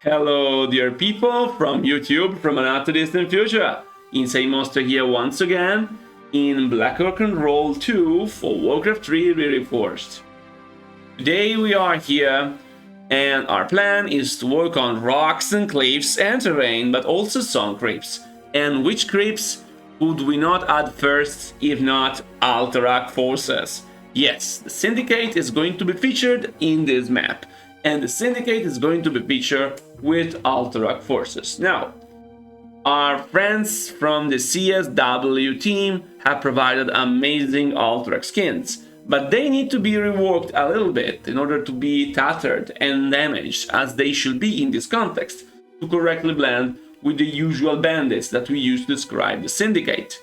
Hello, dear people from YouTube from a not too distant future. Insane Monster here once again in Black Rock and Roll 2 for Warcraft 3 Re-Reforged. Today we are here and our plan is to work on rocks and cliffs and terrain, but also some creeps. And which creeps would we not add first if not Alterac forces? Yes, the Syndicate is going to be featured in this map. And the Syndicate is going to be featured with Alterac forces. Now, our friends from the CSW team have provided amazing Alterac skins, but they need to be reworked a little bit in order to be tattered and damaged, as they should be in this context, to correctly blend with the usual bandits that we use to describe the Syndicate.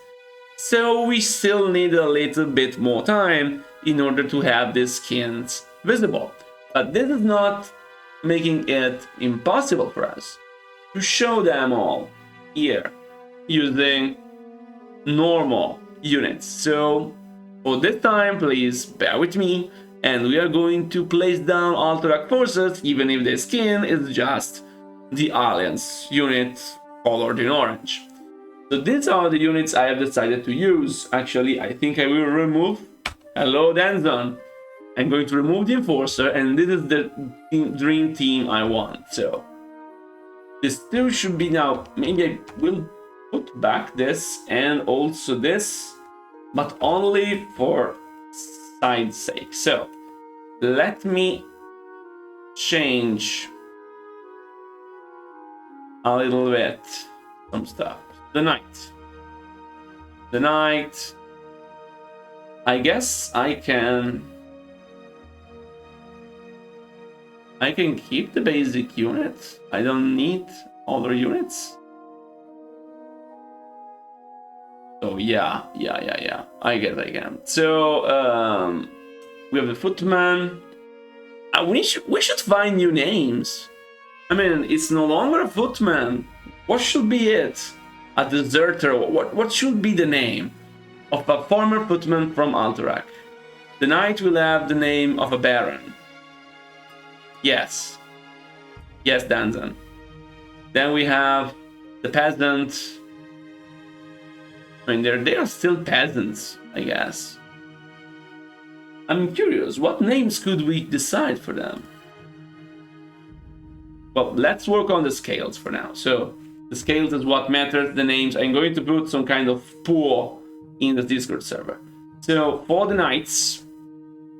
So we still need a little bit more time in order to have these skins visible. But this is not making it impossible for us to show them all here using normal units. So for this time, please bear with me, and we are going to place down Alterac forces even if the skin is just the Alliance unit colored in orange. So these are the units I have decided to use. Actually, I think I will remove... Hello, Danzon. I'm going to remove the Enforcer, and this is the dream team I want. So this two should be now. Maybe I will put back this and also this, but only for side's sake. So let me change a little bit some stuff. The Knight. I guess I can keep the basic unit. I don't need other units. So yeah. I guess I can. So we have the Footman. We should find new names. I mean, it's no longer a Footman. What should be it? A Deserter. What should be the name of a former Footman from Alterac? The Knight will have the name of a Baron. Yes, Danzan. Then we have the Peasant. I mean, they are still peasants, I guess. I'm curious, what names could we decide for them? Well, let's work on the scales for now. So the scales is what matters. The names, I'm going to put some kind of pool in the Discord server. So for the Knights,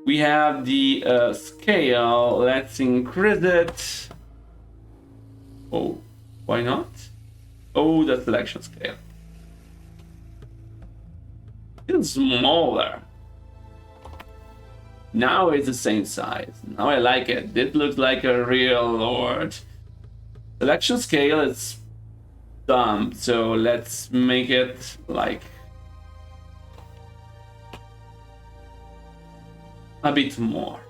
we have the scale. Let's increase it. Oh, why not? Oh, the selection scale. It's smaller. Now it's the same size. Now I like it. It looks like a real lord. Selection scale is dumb, so let's make it like a bit more.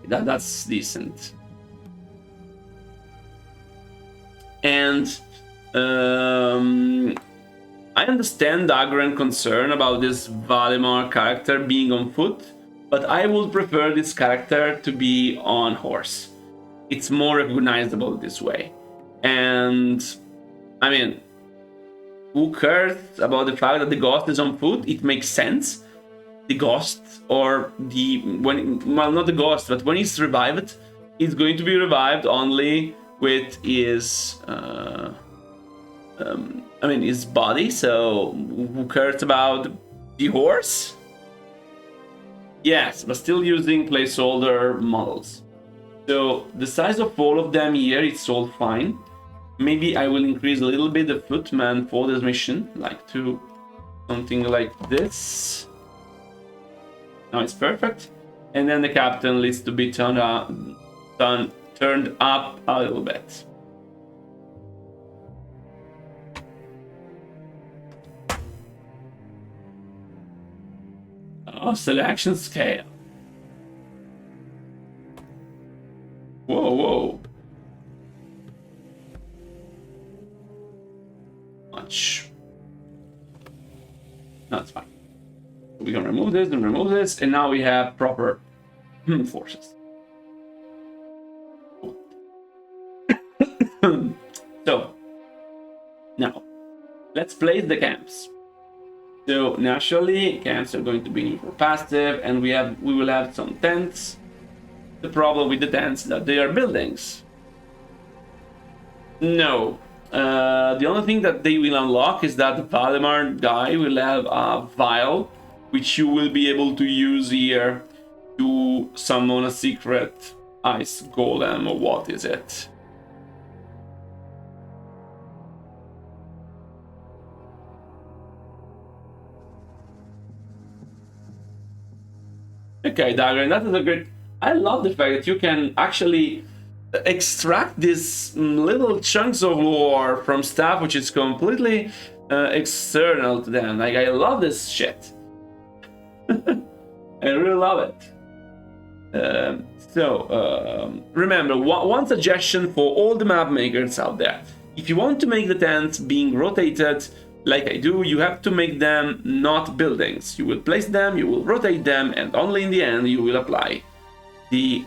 That's decent. And I understand Dagran's concern about this Valimar character being on foot, but I would prefer this character to be on horse. It's more recognizable this way. And I mean, who cares about the fact that the ghost is on foot? It makes sense. The ghost, or not the ghost, but when he's revived, it's going to be revived only with his his body. So who cares about the horse? Yes, but still using placeholder models. So the size of all of them here, it's all fine. Maybe I will increase a little bit the Footman for this mission, like to something like this. Now it's perfect. And then the Captain needs to be turned up a little bit. Oh, selection scale. Whoa. Much. No, it's fine. We can remove this and remove this, and now we have proper forces. Now, let's place the camps. So naturally, camps are going to be neutral passive, and we will have some tents. The problem with the tents is that they are buildings. No. The only thing that they will unlock is that the Valimar guy will have a vial, which you will be able to use here to summon a secret ice golem, or what is it? Okay, Dagger, that is a great... I love the fact that you can actually extract these little chunks of lore from stuff which is completely external to them. Like, I love this shit. I really love it. Remember, one suggestion for all the map makers out there. If you want to make the tents being rotated like I do, you have to make them not buildings. You will place them, you will rotate them, and only in the end you will apply the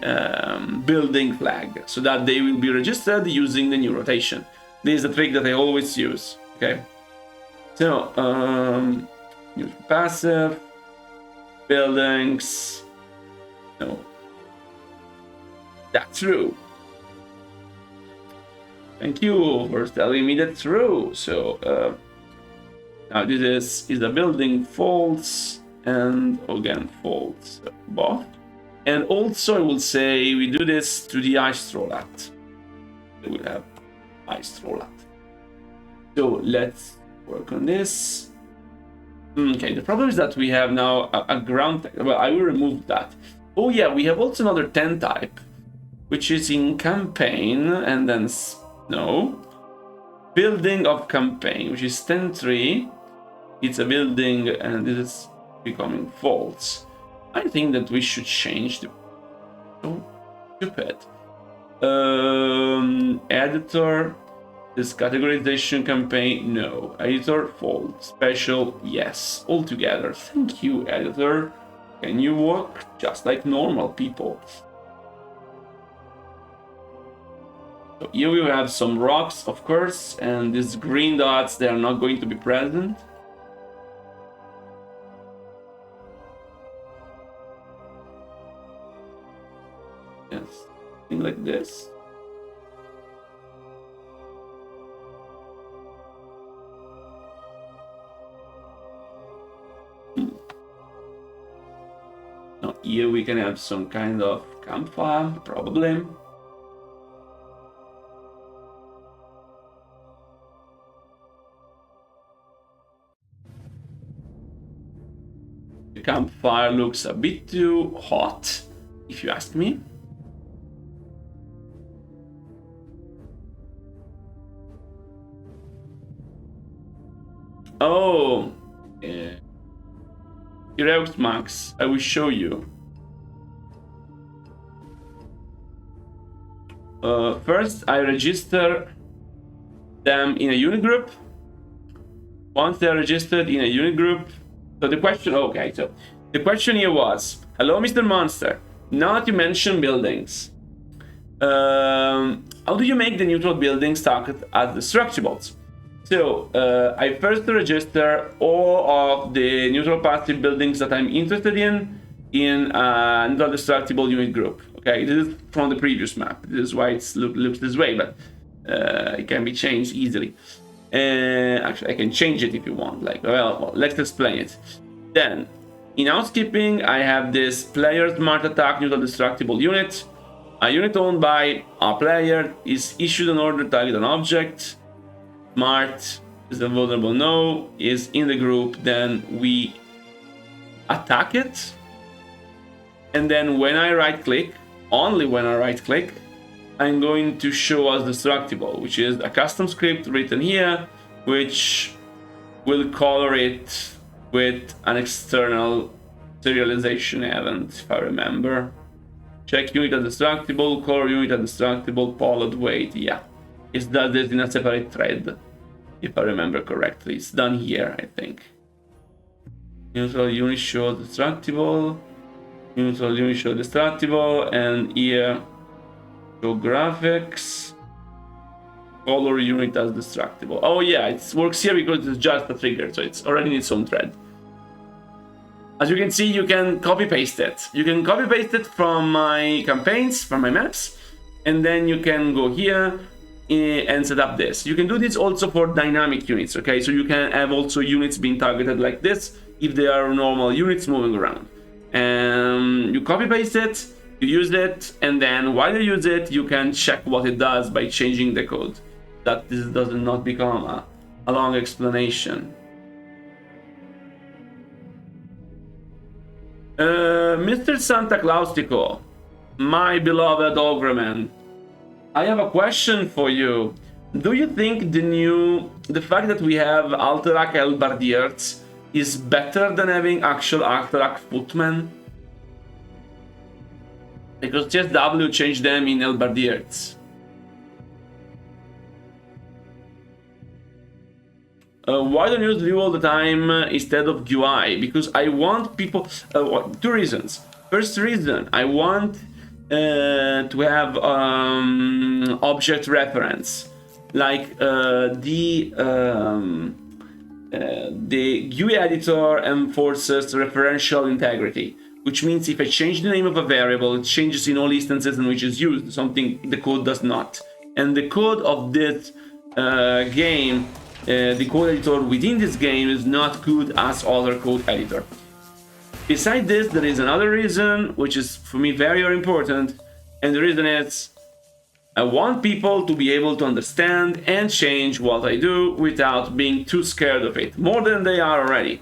building flag, so that they will be registered using the new rotation. This is a trick that I always use, okay? So, use passive, buildings, no. That's true. Thank you for telling me that's true. So, now this is a building false, and again false, both. And also I will say we do this to the ice rollout. We will have ice rollout. So let's work on this. Okay, the problem is that we have now a ground type. Well, I will remove that. Oh yeah, we have also another 10 type, which is in campaign, and then no. Building of campaign, which is 10-3. It's a building, and this is becoming false. I think that we should change the... Oh, stupid. Editor, this categorization campaign, no. Editor, false. Special, yes. All together. Thank you, editor. Can you work just like normal people? So here we have some rocks, of course, and these green dots, they are not going to be present. Yes, thing like this. Now here we can have some kind of campfire, probably. The campfire looks a bit too hot, if you ask me. Oh, Heroics Max, I will show you. First, I register them in a unit group. Once they are registered in a unit group, so the question, okay, so the question here was, hello, Mr. Monster. Now that you mentioned buildings, how do you make the neutral buildings target as destructibles? So, I first register all of the neutral passive buildings that I'm interested in a neutral destructible unit group. Okay, this is from the previous map. This is why it looks this way, but it can be changed easily. Actually, I can change it if you want. Like, well, let's explain it. Then, in housekeeping, I have this player smart attack neutral destructible unit. A unit owned by a player is issued an order to target an object. Smart is invulnerable, no, is in the group, then we attack it. And then when I right click, only when I right click, I'm going to show as destructible, which is a custom script written here, which will color it with an external serialization event, if I remember. Check unit as destructible, color unit as destructible, polled weight, yeah. It does this in a separate thread, if I remember correctly. It's done here, I think. Neutral unit show destructible, neutral unit show destructible, and here show graphics. color unit as destructible. Oh yeah, it works here because it's just a trigger, so it's already in its own thread. As you can see, you can copy paste it. You can copy paste it from my campaigns, from my maps, and then you can go here and set up this. You can do this also for dynamic units, okay? So you can have also units being targeted like this if they are normal units moving around. And you copy paste it, you use it, and then while you use it, you can check what it does by changing the code. That this does not become a long explanation. Mr. Santa Claustico, my beloved Ogreman, I have a question for you. Do you think the fact that we have Alterac Halberdiers is better than having actual Alterac footmen? Because CSW changed them in Halberdiers. Why don't you use Liu all the time instead of UI? Because I want people... two reasons. First reason, I want to have object reference. Like the GUI editor enforces referential integrity, which means if I change the name of a variable, it changes in all instances in which it's used, something the code does not. And the code of this game, the code editor within this game is not good as other code editor. Besides this, there is another reason, which is for me very, very important, and the reason is I want people to be able to understand and change what I do without being too scared of it, more than they are already.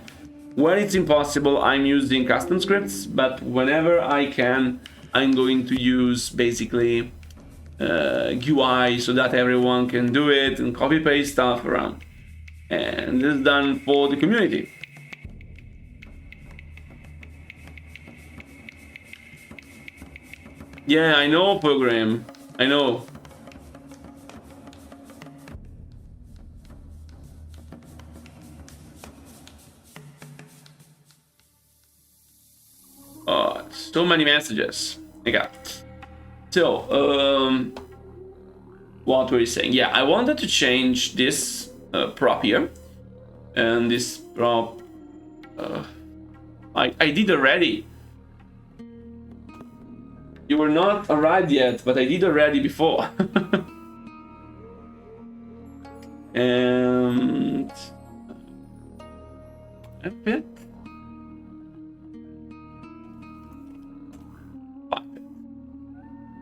When it's impossible, I'm using custom scripts, but whenever I can, I'm going to use basically GUI so that everyone can do it and copy paste stuff around. And this is done for the community. Yeah, I know, Program. I know. So many messages. Okay. So, what were you saying? Yeah, I wanted to change this prop here. And this prop... I did already. You were not arrived yet, but I did already before. And... a bit.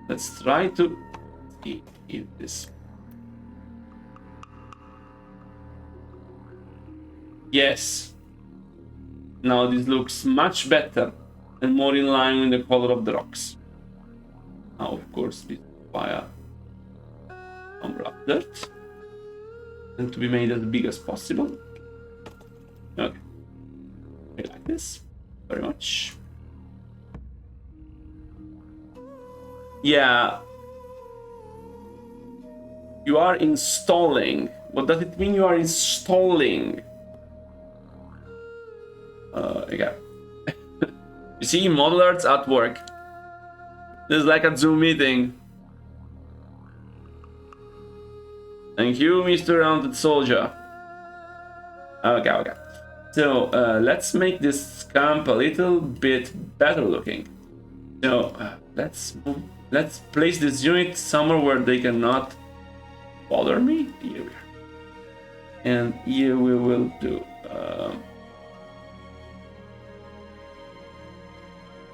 Let's try to see if this... Yes. Now this looks much better and more in line with the color of the rocks. Now, of course, this requires some rough dirt and to be made as big as possible. Okay. I like this very much. Yeah. You are installing. What does it mean you are installing? Okay. You see, model arts at work. This is like a Zoom meeting. Thank you, Mr. Rounded Soldier. Okay. So, let's make this camp a little bit better looking. So, let's place this unit somewhere where they cannot bother me. Here we are. And here we will do...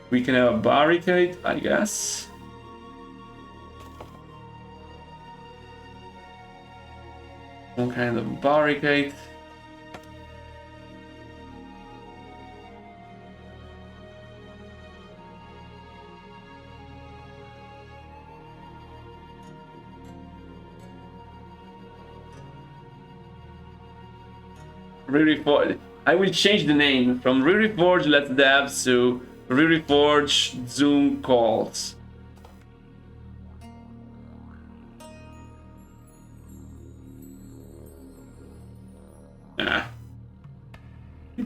we can have a barricade, I guess. Some kind of barricade. Re-Reforged. I will change the name from Re-Reforged Let's Devs to Re-Reforged Zoom calls.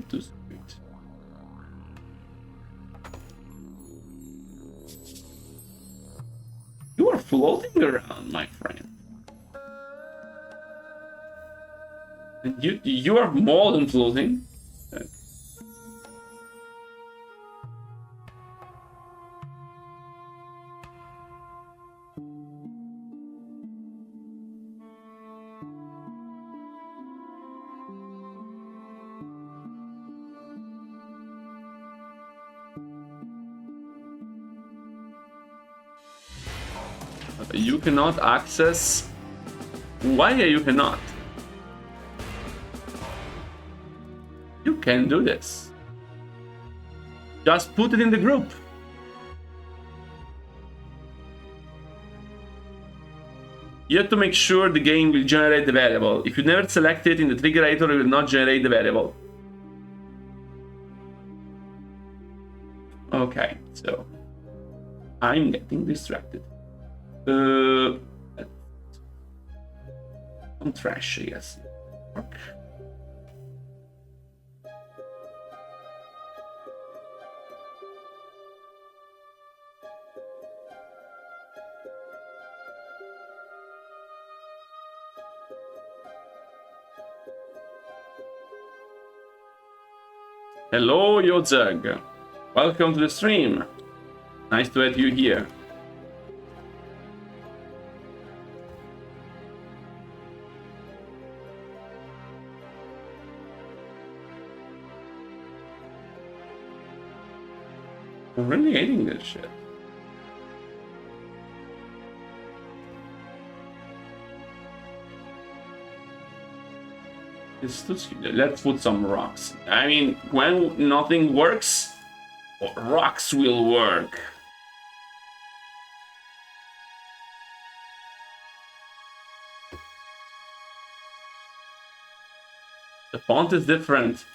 Too sweet. You are floating around, my friend. You are more than floating. You cannot access. Why you cannot? You can do this. Just put it in the group. You have to make sure the game will generate the variable. If you never select it in the trigger editor, it will not generate the variable. Okay, so I'm getting distracted. Some trash, I guess. Hello, Yozag. Welcome to the stream. Nice to have you here. I'm really hating this shit. Let's put some rocks. I mean, when nothing works, rocks will work. The font is different.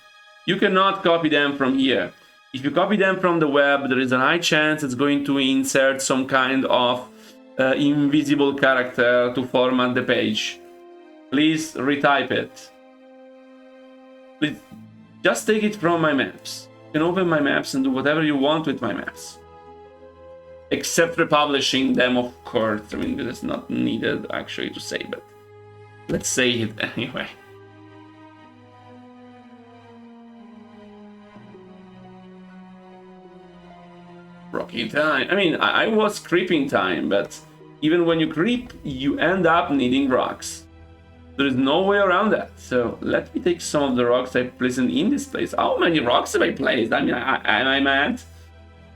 You cannot copy them from here. If you copy them from the web, there is a high chance it's going to insert some kind of invisible character to format the page. Please retype it. Please, just take it from my maps. You can open my maps and do whatever you want with my maps. Except republishing them, of course. I mean, it is not needed actually to say, but let's say it anyway. Rocky time. I mean, I was creeping time, but even when you creep, you end up needing rocks. There is no way around that. So let me take some of the rocks I placed in this place. How many rocks have I placed? I mean, am I mad?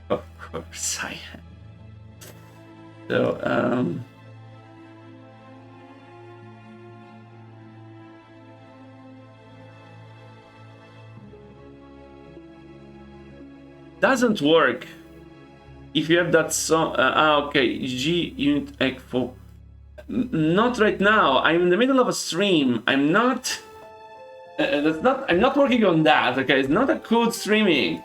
Of course I am. So, doesn't work. If you have that song, okay, G unit ECFO. Not right now. I'm in the middle of a stream. I'm not. I'm not working on that. Okay, it's not a code streaming.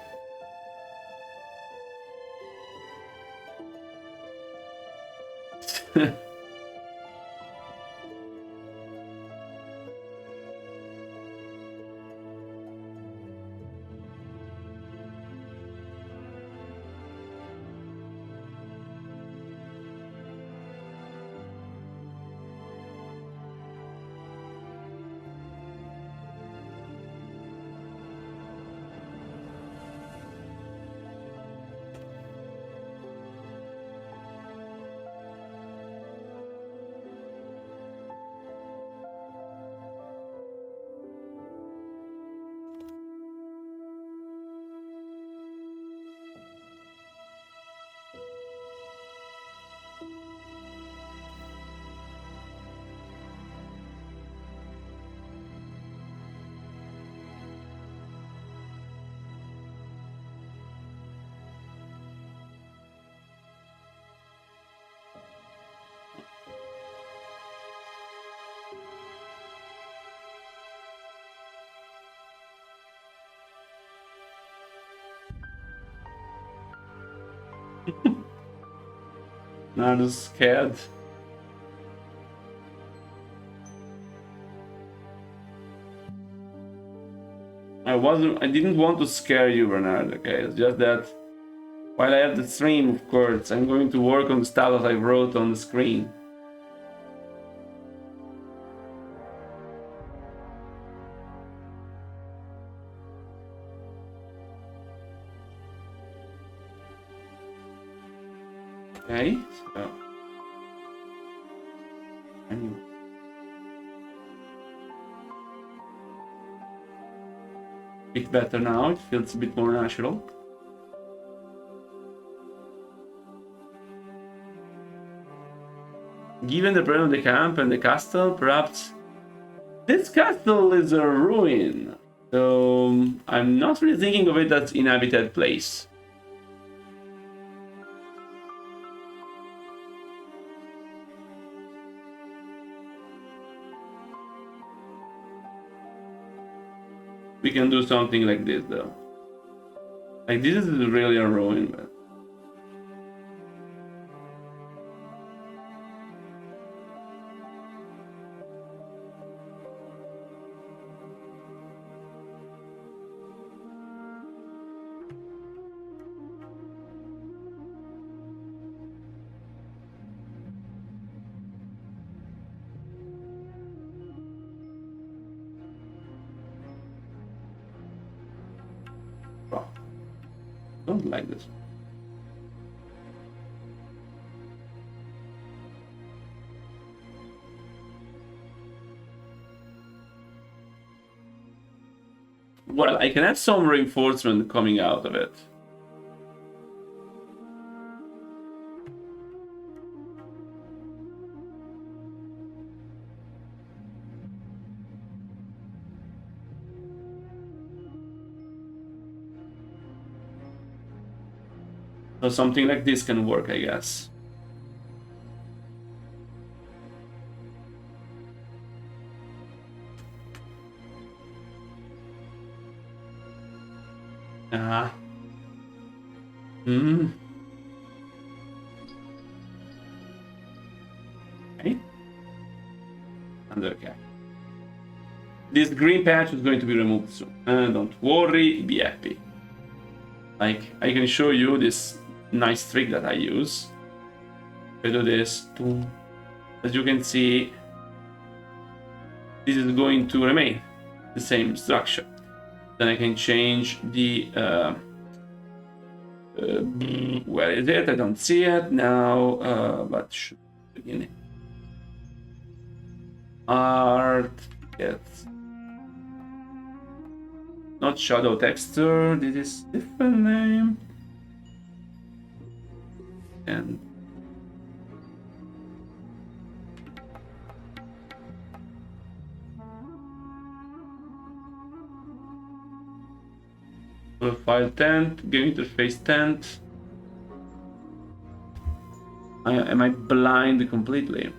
Not as scared. I didn't want to scare you, Bernard, okay? It's just that while I have the stream, of course, I'm going to work on the stuff that I wrote on the screen. Okay, so anyway. Bit better now, it feels a bit more natural. Given the presence of the camp and the castle, perhaps this castle is a ruin. So I'm not really thinking of it as inhabited place. We can do something like this though. Like this is really a ruin, but don't like this. Well, I can have some reinforcement coming out of it. So something like this can work, I guess. Okay. And okay. This green patch is going to be removed soon. Don't worry, be happy. Like, I can show you this nice trick that I use. I do this, as you can see, this is going to remain the same structure. Then I can change the where is it? I don't see it now, but should begin it. Art, yes. Not shadow texture, this is different name. And file tent, game interface tent. Am I blind completely?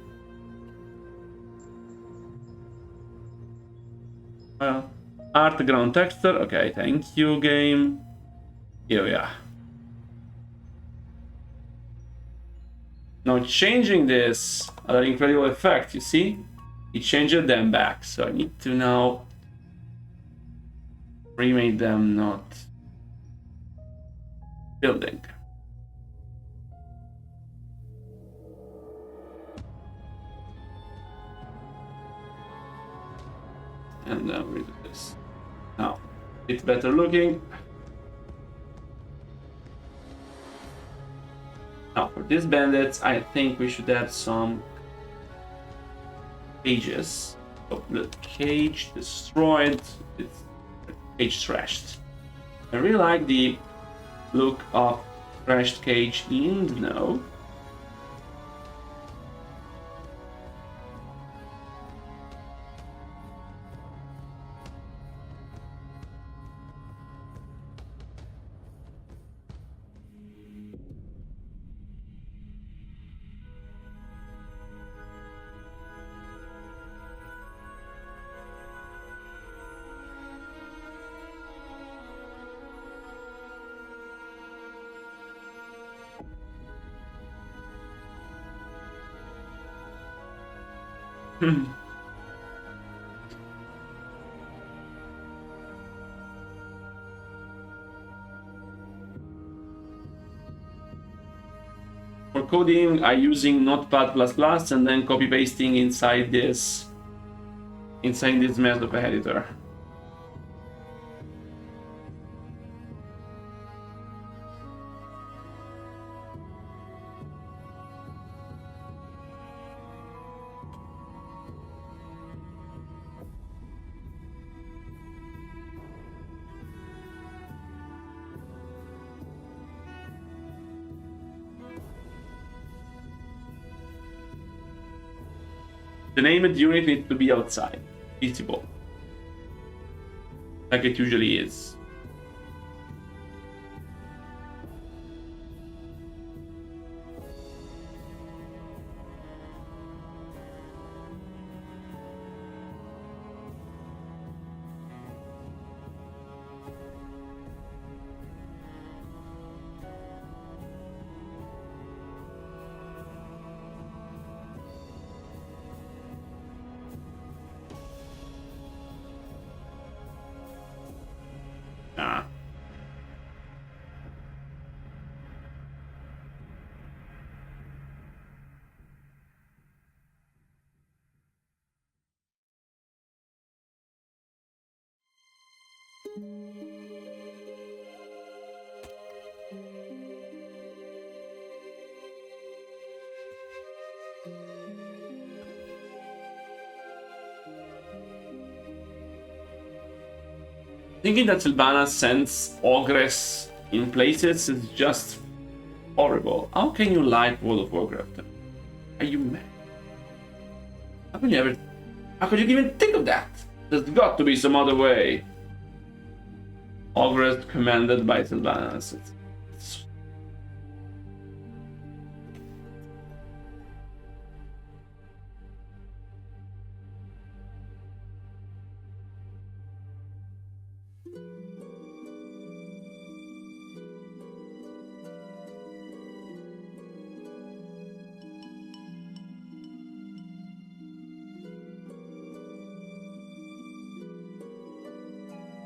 Art ground texture, okay, thank you, game. Here we are. Now changing this, another incredible effect, you see? It changed them back, so I need to now remake them not building. And then redo this. Now, it's better looking. Now, for these bandits, I think we should add some cages. So the cage destroyed, it's cage trashed. I really like the look of trashed cage in the node. For coding, I'm using Notepad++ and then copy pasting inside this mess of editor. The named unit needs to be outside, visible, like it usually is. Ah. Thinking that Sylvana sends Ogress in places is just horrible. How can you like World of Warcraft? Are you mad? How can you ever... How could you even think of that? There's got to be some other way. Ogress commanded by Sylvana. It's...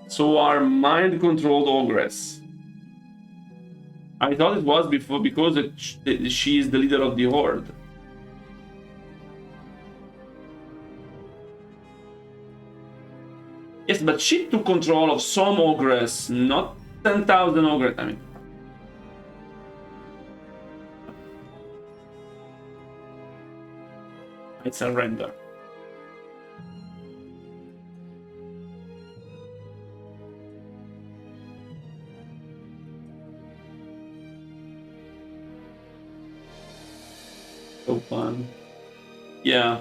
So our mind-controlled Ogress. I thought it was before because she is the leader of the Horde. Yes, but she took control of some Ogress, not 10,000 Ogress. I mean... I surrender. So fun. Yeah.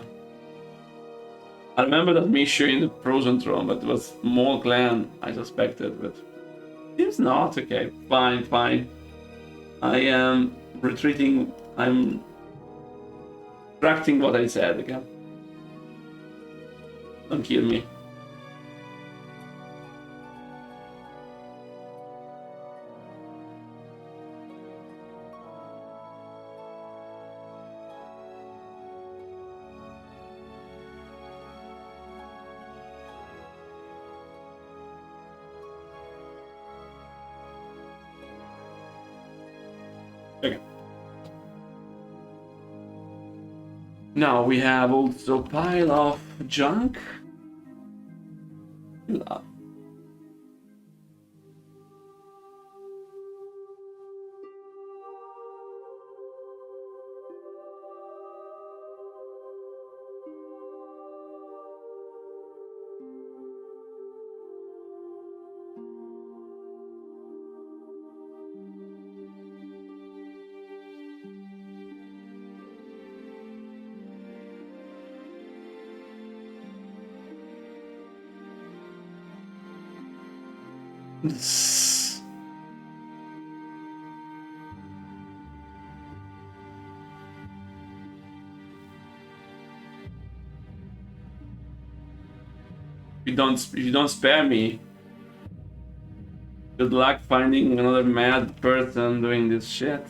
I remember that mission in the Frozen Throne, but it was more clan, I suspected, but seems not. Okay, fine, fine. I am retreating. I'm retracting what I said again. Don't kill me. Okay. Now we have also pile of junk. Love. If you don't spare me, good luck finding another mad person doing this shit.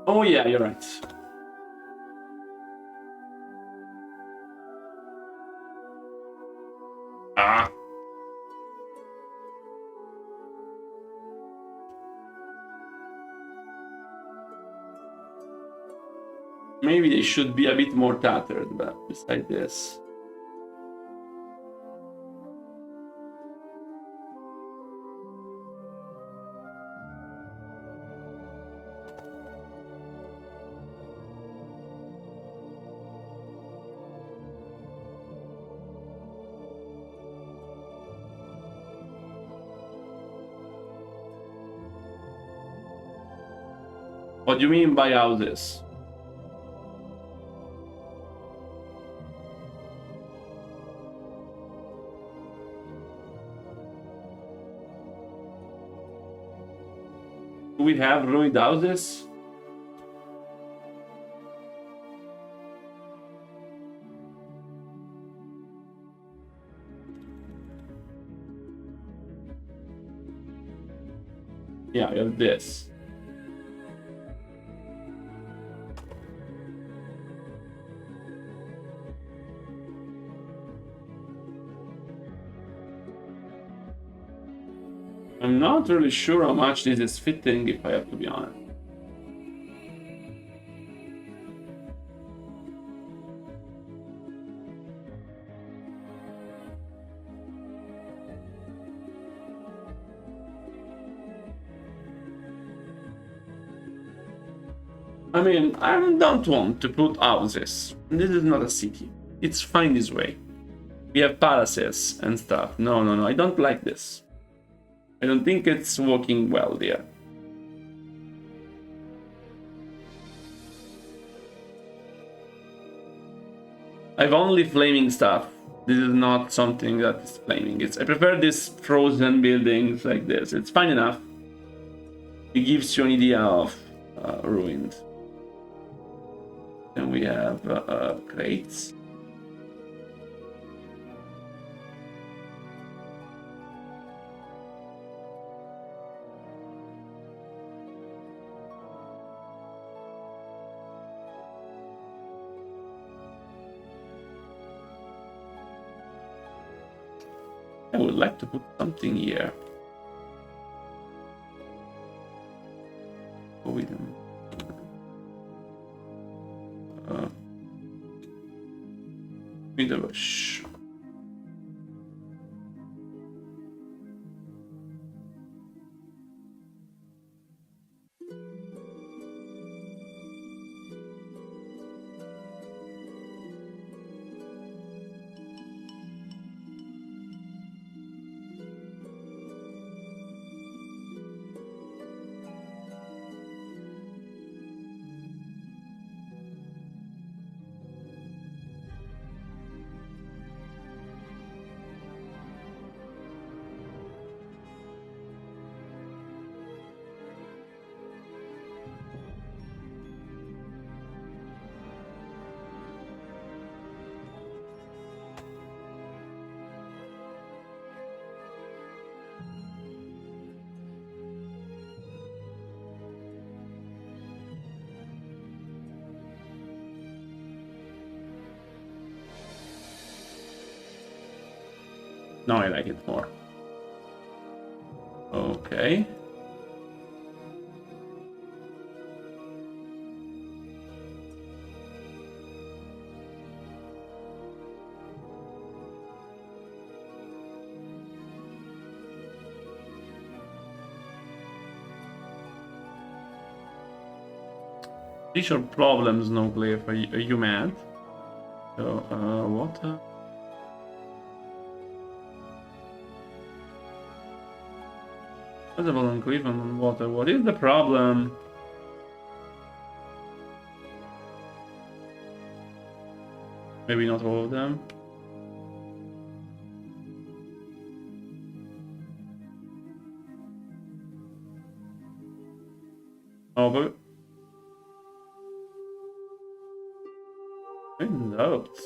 Oh yeah, you're right. Ah. Maybe they should be a bit more tattered, but beside this. What do you mean by houses? Do we have ruined houses? Yeah, we have this. I'm not really sure how much this is fitting, if I have to be honest. I mean, I don't want to put houses. This is not a city. It's fine this way. We have palaces and stuff. No, no, no, I don't like this. I don't think it's working well there. I've only flaming stuff. This is not something that is flaming. I prefer these frozen buildings like this. It's fine enough. It gives you an idea of ruined. Then we have crates. I would like to put something here. Go with them. Winter bush. Now I like it more. Okay. These are problems, Snowcliffe. Are you mad? So, water. Visible on cliff and on water. What is the problem? Maybe not all of them. Oh, but notes.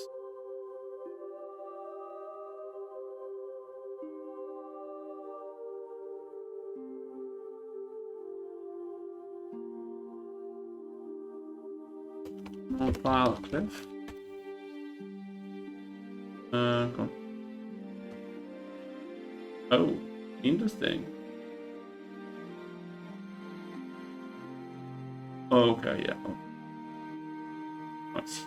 No file cliff. Come. Oh, interesting. Okay, yeah. Nice.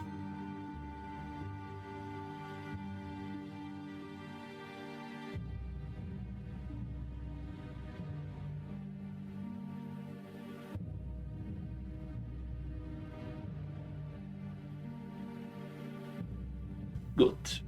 Good.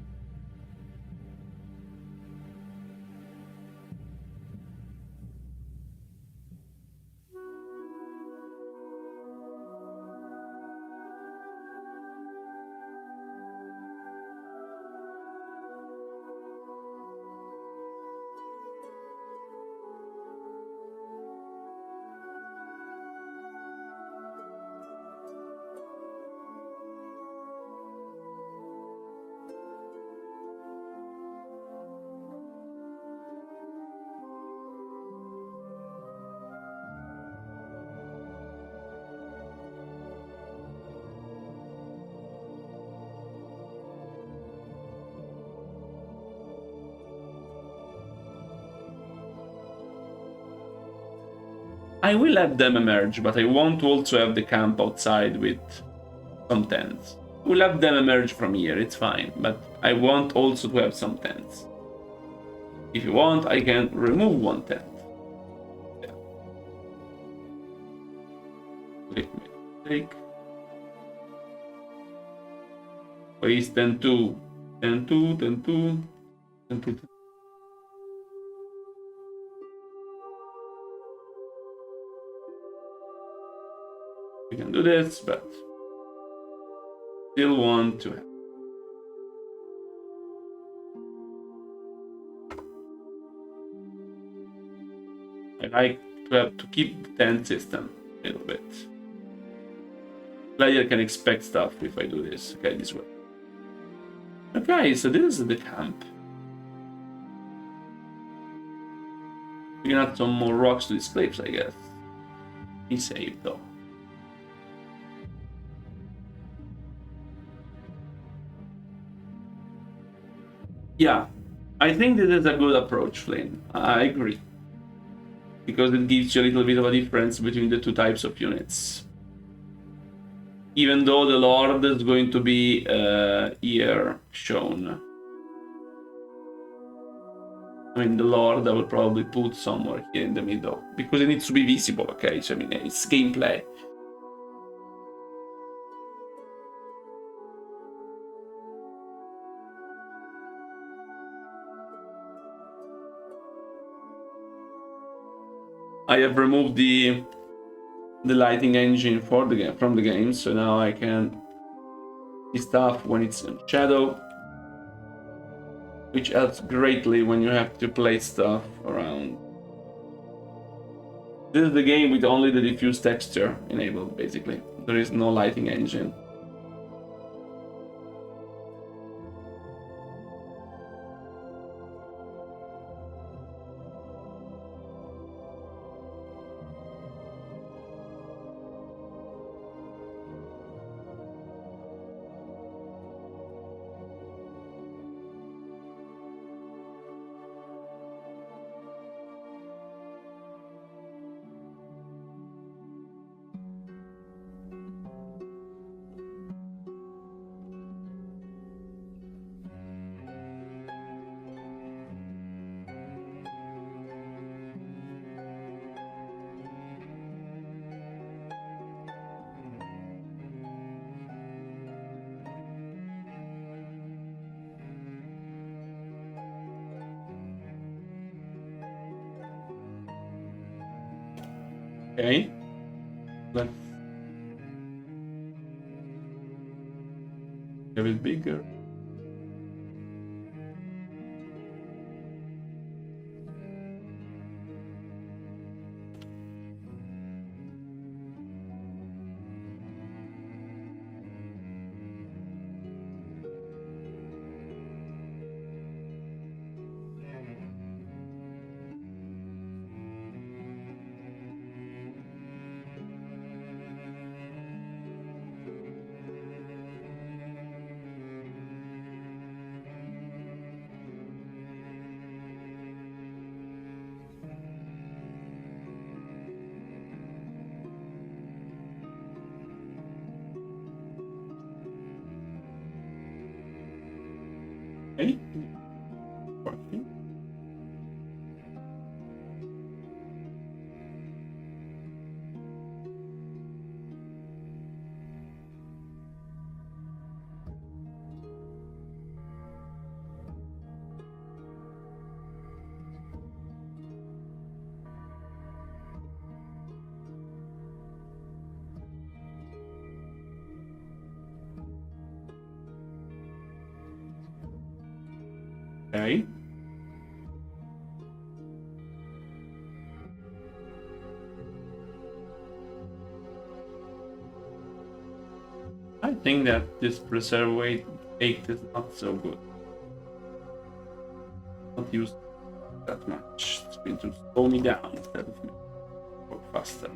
I will have them emerge, but I want to also have the camp outside with some tents. We'll have them emerge from here, it's fine, but I want also to have some tents. If you want, I can remove one tent. Yeah. Click mistake. Waste 10 2. 10 2, 10 2, 10 2. We can do this, but still want to have. I like to have to keep the tent system a little bit. Player can expect stuff if I do this. Okay, this way. Okay, so this is the camp. We can add some more rocks to these cliffs, I guess. Be safe though. Yeah, I think this is a good approach, Flynn. I agree. Because it gives you a little bit of a difference between the two types of units. Even though the Lord is going to be here shown. I mean, the Lord I will probably put somewhere here in the middle. Because it needs to be visible, okay? So, I mean, it's gameplay. I have removed the lighting engine for the game from the game, so now I can see stuff when it's in shadow, which helps greatly when you have to place stuff around. This is the game with only the diffuse texture enabled, basically. There is no lighting engine. Okay, let's have it bigger. Okay. Working. Okay. I think that this preserve weight 8 is not so good. Not used that much. It's going to slow me down instead of me work faster.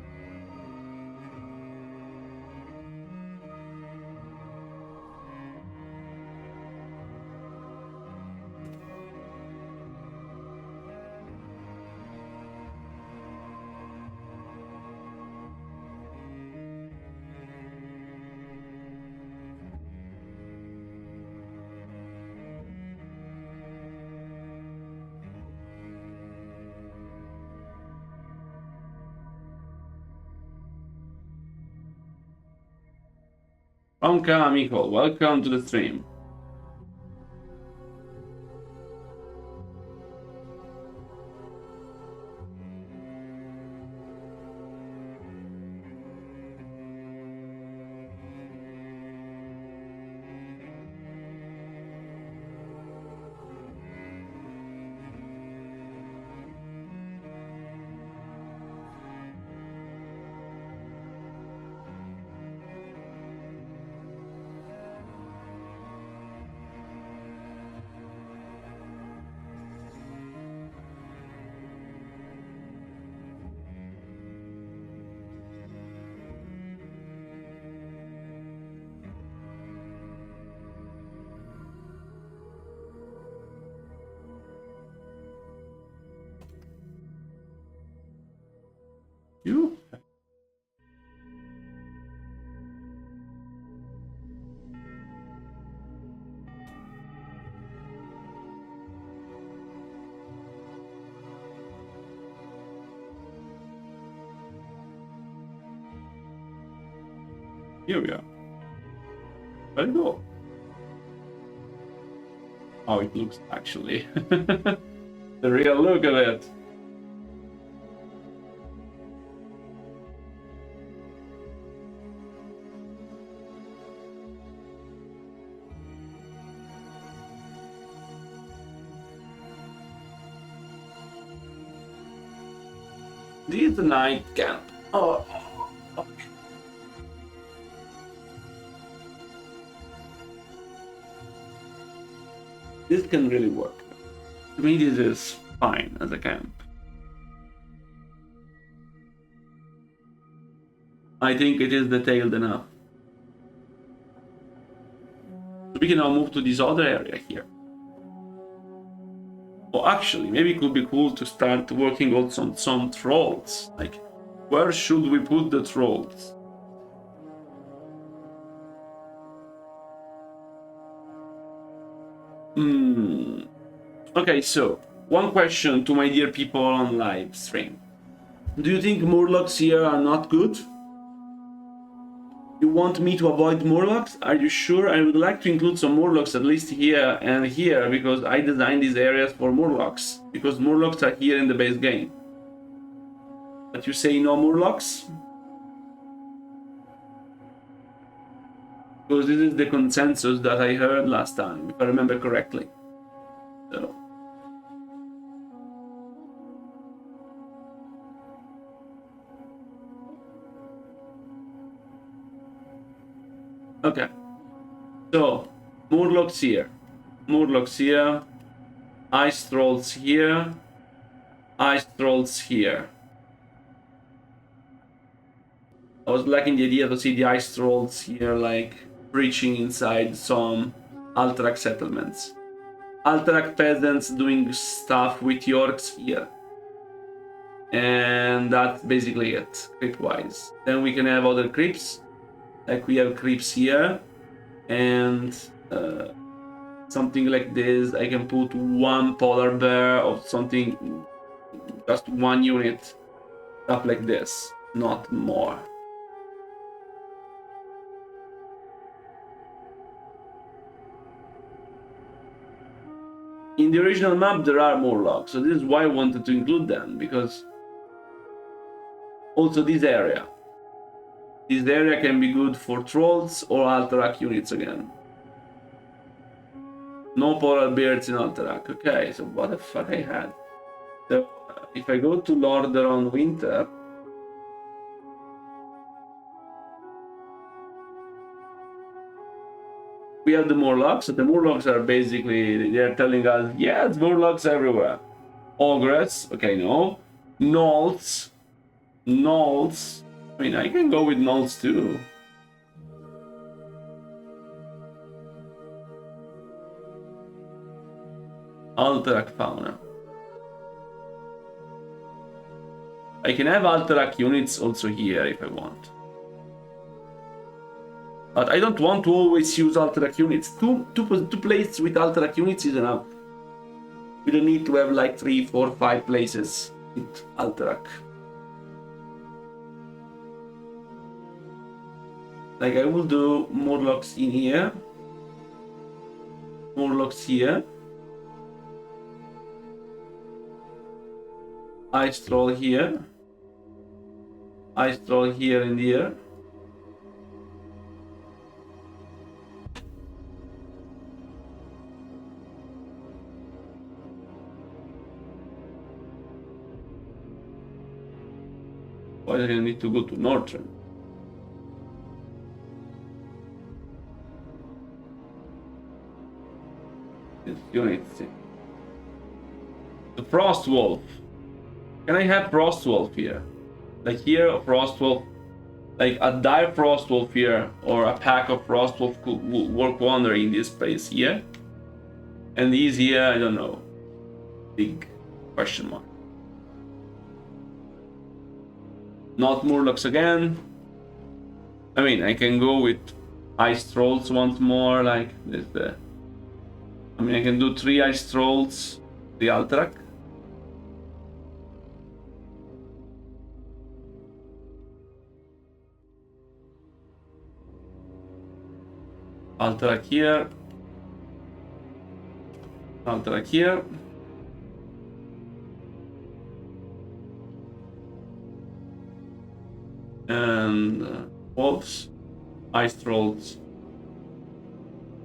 Tonka amico, welcome to the stream. You? Here we are. Let it go. How it looks actually. The real look of it. This is the night camp. Oh. This can really work. To me, this is fine as a camp. I think it is detailed enough. So we can now move to this other area here. Oh, actually, maybe it could be cool to start working also on some trolls. Like, where should we put the trolls? Okay, so one question to my dear people on live stream. Do you think Murlocs here are not good? You want me to avoid Murlocs? Are you sure? I would like to include some Murlocs at least here and here because I designed these areas for Murlocs. Because Murlocs are here in the base game. But you say no Murlocs? Because this is the consensus that I heard last time, if I remember correctly. So. Okay, so Murlocs here, Ice Trolls here, Ice Trolls here. I was liking the idea to see the Ice Trolls here, like, breaching inside some Alterac settlements. Alterac peasants doing stuff with Yorks here. And that's basically it, creep-wise. Then we can have other creeps. Like we have creeps here, and something like this. I can put one polar bear or something, just one unit, stuff like this, not more. In the original map, there are Murlocs, so this is why I wanted to include them, because also this area. This area can be good for trolls or Alterac units again. No polar bears in Alterac. Okay, so what the fuck I had? So if I go to Lordaeron Winter, we have the Murlocs. So the Murlocs are basically, they're telling us, yeah, it's Murlocs everywhere. Ogres, okay, no. Gnolls. I mean, I can go with Gnolls too. Alterac fauna. I can have Alterac units also here if I want. But I don't want to always use Alterac units. Two places with Alterac units is enough. We don't need to have like 3, 4, 5 places with Alterac. Like I will do Murlocs in here. Murlocs here. Ice Troll here. Ice Troll here and here. Why do I need to go to Northern? This unit. The Frost Wolf. Can I have Frost Wolf here? Like here, a Frost Wolf, like a dire Frost Wolf here, or a pack of Frost Wolf could work wonder in this place here. And these here, I don't know. Big question mark. Not Murlocs again. I mean, I can go with Ice Trolls once more, like this. I mean, I can do 3 Ice Trolls, the Alterac. Alterac here. Alterac here. And wolves, ice trolls,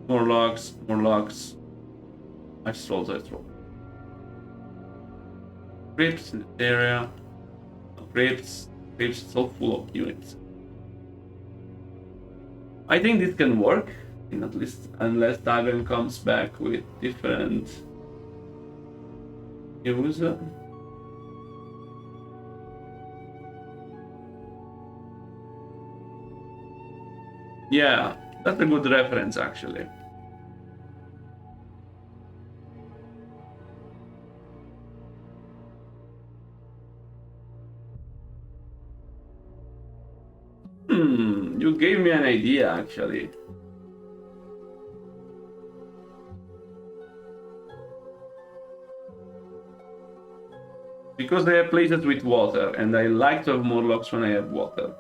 Murlocs, ice trolls. Creeps in the area. Creeps so full of units. I think this can work, at least unless Dagon comes back with different user. Yeah, that's a good reference actually. You gave me an idea actually. Because I have places with water, and I like to have Murlocs when I have water.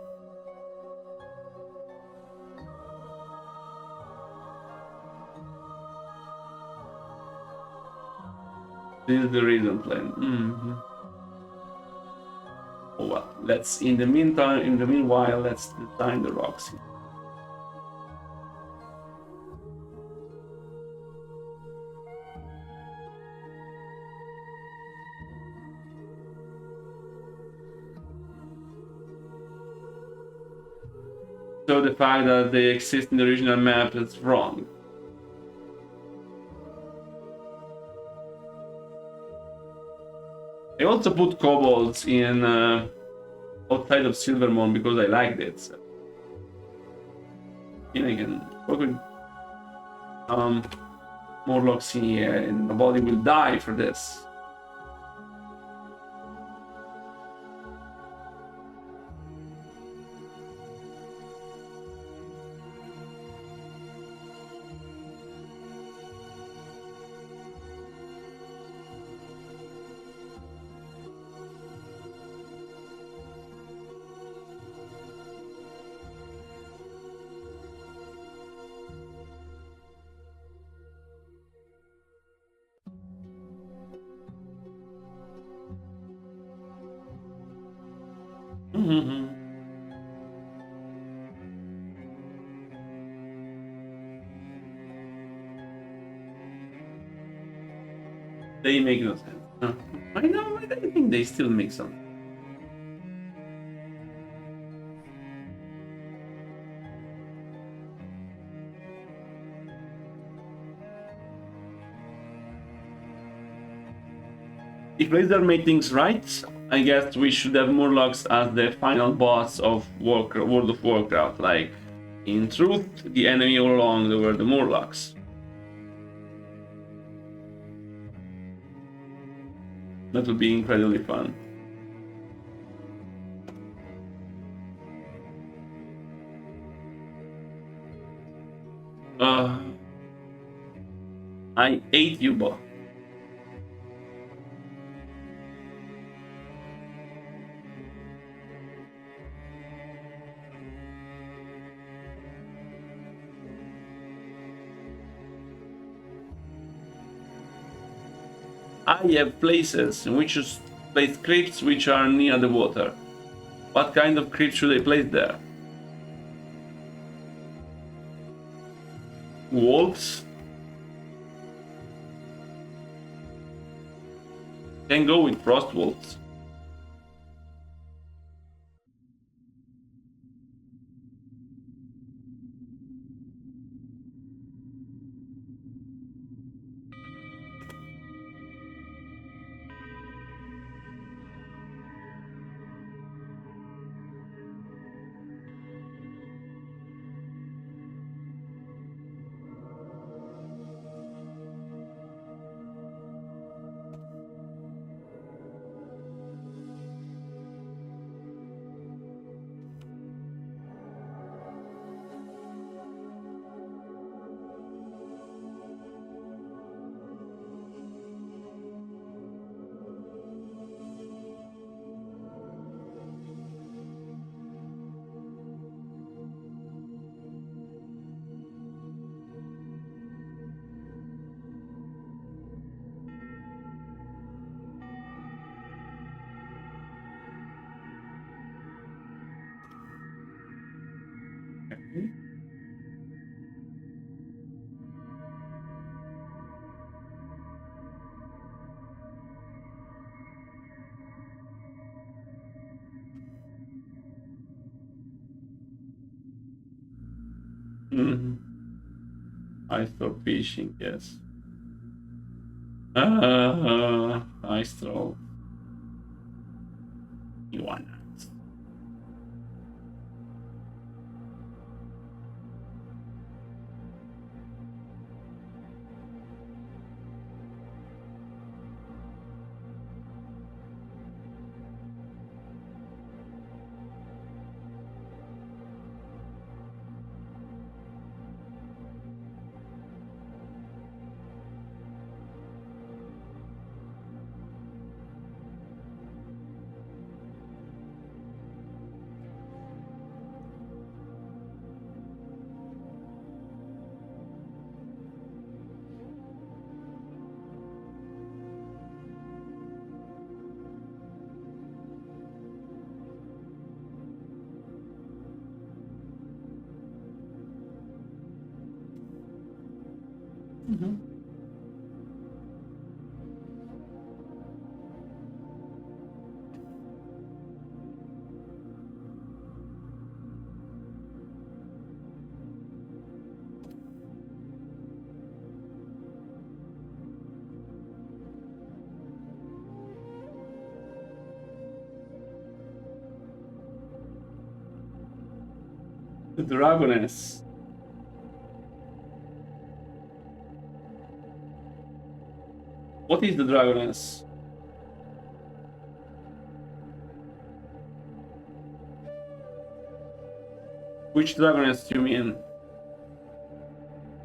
This is the reason plan. Oh well, let's in the meanwhile, let's design the rocks. So the fact that they exist in the original map is wrong. I also put kobolds in outside of Silvermoon because I liked it. So. And I can work with Murlocs in here, and nobody will die for this. They make no sense. I know, I think they still make some. If Blizzard made things right, I guess we should have Murlocs as the final boss of World of Warcraft. Like, in truth, the enemy all along were the Murlocs. That would be incredibly fun. I hate you, Bo. I have places in which you place crypts which are near the water. What kind of crypt should I place there? Wolves? Can go with frost wolves. Mm-hmm. I stop fishing, yes. I stroll. Iguana. Mm-hmm. The dragoness. What is the dragoness? Which dragoness do you mean?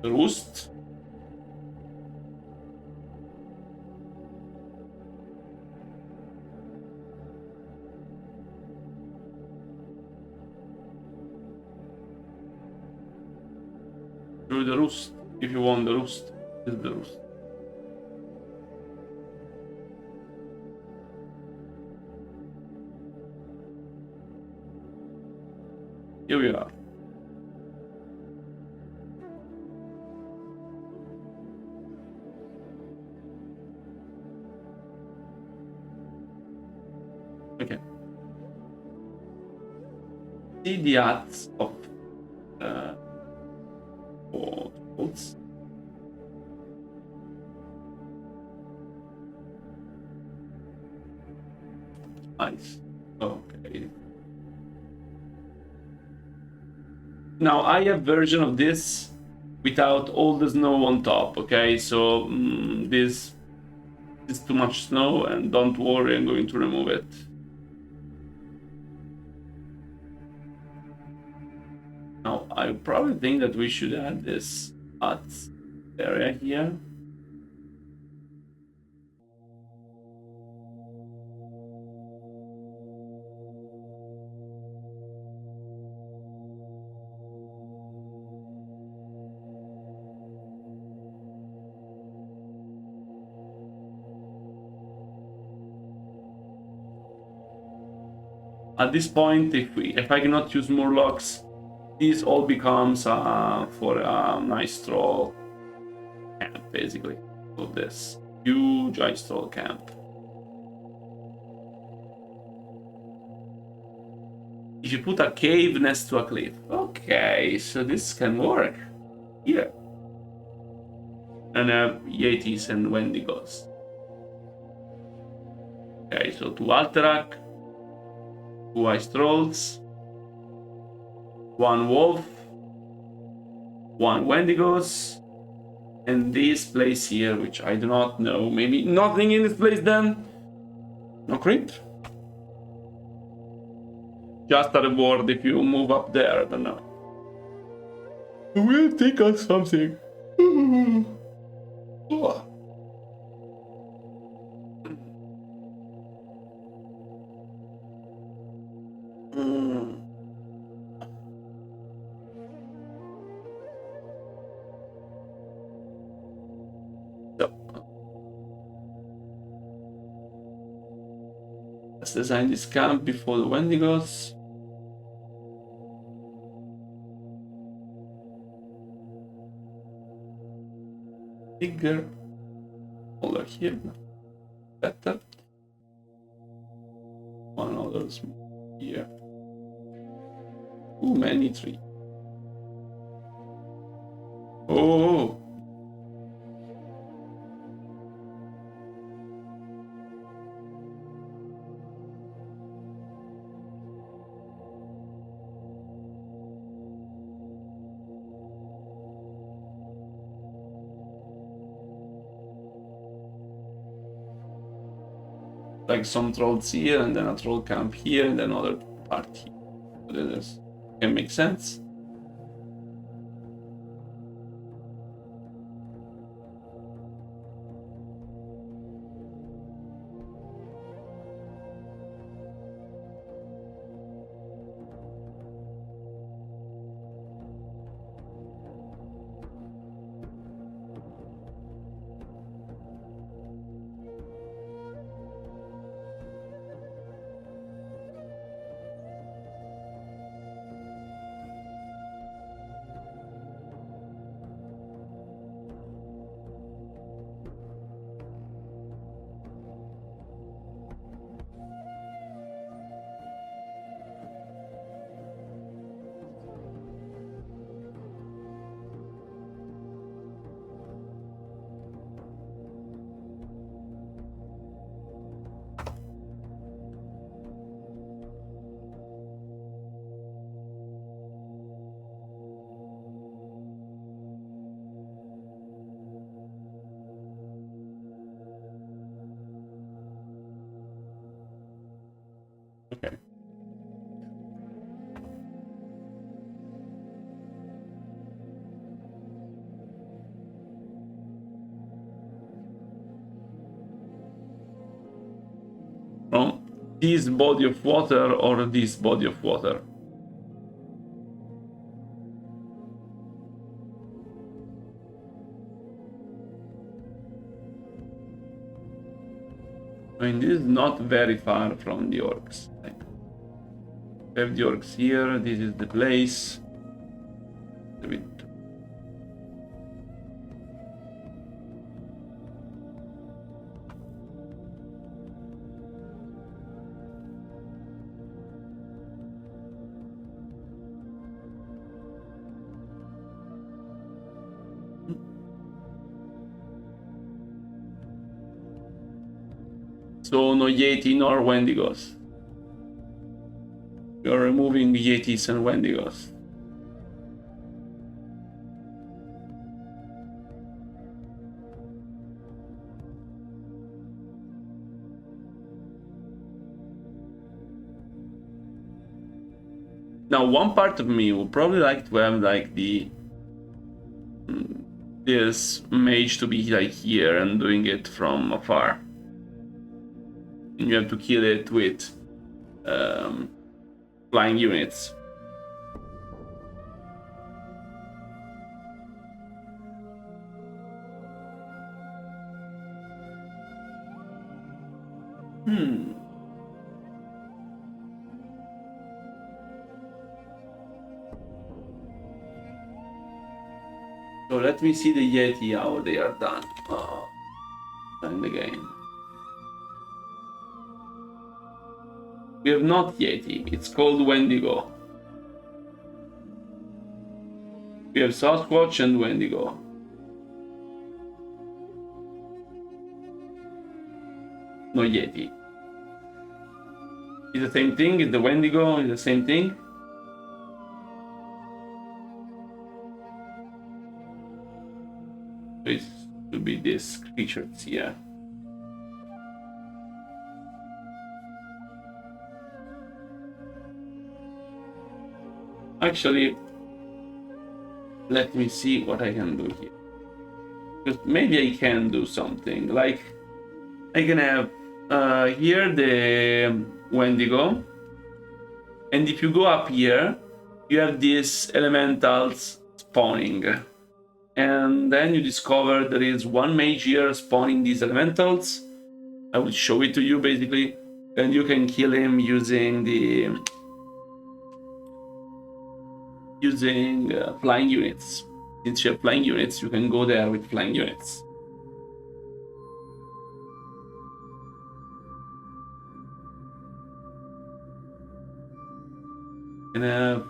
The roost? Through the roost. If you want the roost, this is the roost. Here we are. Okay. See the hats of bolts. Nice. Okay. Now I have version of this without all the snow on top. Okay, so this is too much snow, and don't worry, I'm going to remove it. Now I probably think that we should add this hut area here. at this point, if I cannot use more locks, this all becomes for a nice troll camp, basically. So this huge ice troll camp. If you put a cave next to a cliff. Okay, so this can work. Here. And Yetis and Wendigos. Okay, so 2 Alterac, 2 ice trolls, 1 wolf, 1 Wendigos, and this place here, which I do not know. Maybe nothing in this place then? No creep? Just a reward if you move up there, I don't know. It will take us something. Oh. Let's design this camp before the Wendigos. Bigger. Over here. Better. One other here. Too many trees. Oh. Like some trolls here, and then a troll camp here, and then another part here. So this can make sense. Okay. From this body of water or this body of water? I mean, this is not very far from the orcs. We have the orcs here, this is the place. A bit. So no Yeti nor Wendigos. We are removing Yetis and Wendigos. Now, one part of me would probably like to have like this mage to be like here and doing it from afar. And you have to kill it with flying units. let me see the Yeti, how they are done. In the game. We have not Yeti, it's called Wendigo. We have Sasquatch and Wendigo. No Yeti. Is the same thing? Is the Wendigo is the same thing? It should be this creatures here. Actually, let me see what I can do here. Because maybe I can do something. Like, I can have here the Wendigo. And if you go up here, you have these elementals spawning. And then you discover there is one mage here spawning these elementals. I will show it to you basically. And you can kill him using the flying units. Since you have flying units, you can go there with flying units. And have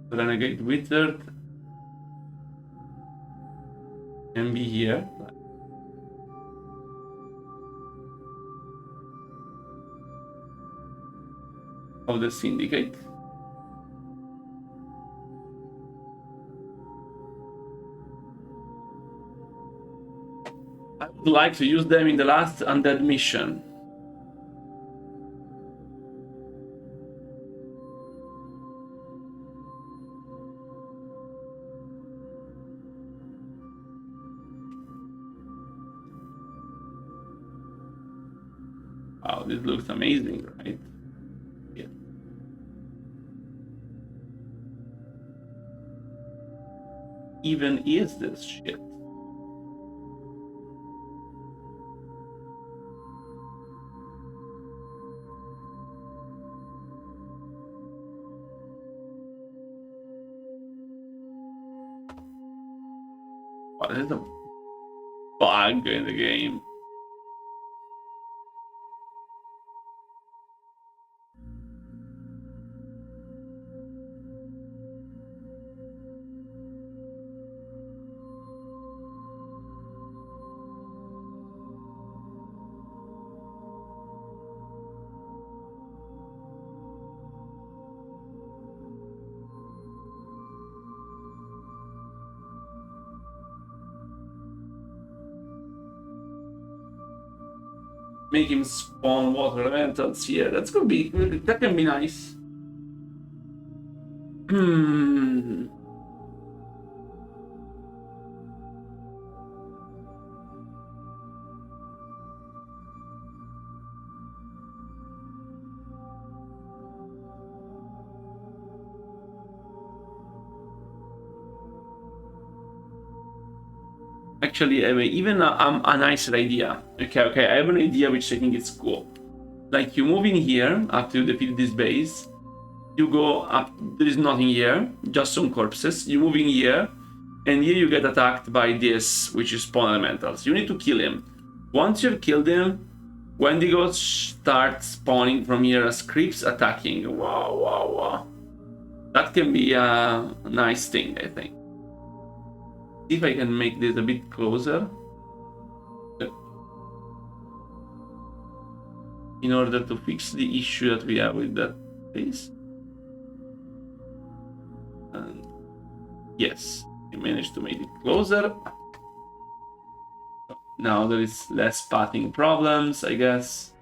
Renegade Wizard can be here. Of the Syndicate. I would like to use them in the last undead mission. Wow, this looks amazing, right? Yeah. Even is this shit? What is a bug in the game? Make him spawn water elementals here. That can be nice. Actually, I mean, even a nicer idea. Okay, I have an idea which I think is cool. Like, you move in here after you defeat this base. You go up, there is nothing here, just some corpses. You move in here, and here you get attacked by this, which is spawn elementals. You need to kill him. Once you've killed him, Wendigos start spawning from here as creeps attacking. Wow. That can be a nice thing, I think. See if I can make this a bit closer. In order to fix the issue that we have with that base. And yes, we managed to make it closer. Now there is less pathing problems, I guess.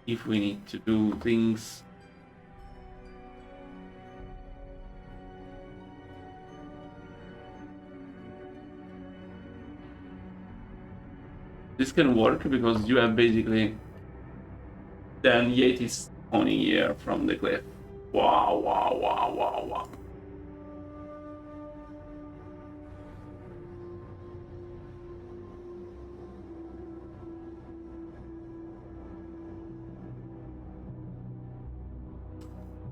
If we need to do things. This can work because you have basically then Yetis spawning here from the cliff. Wow.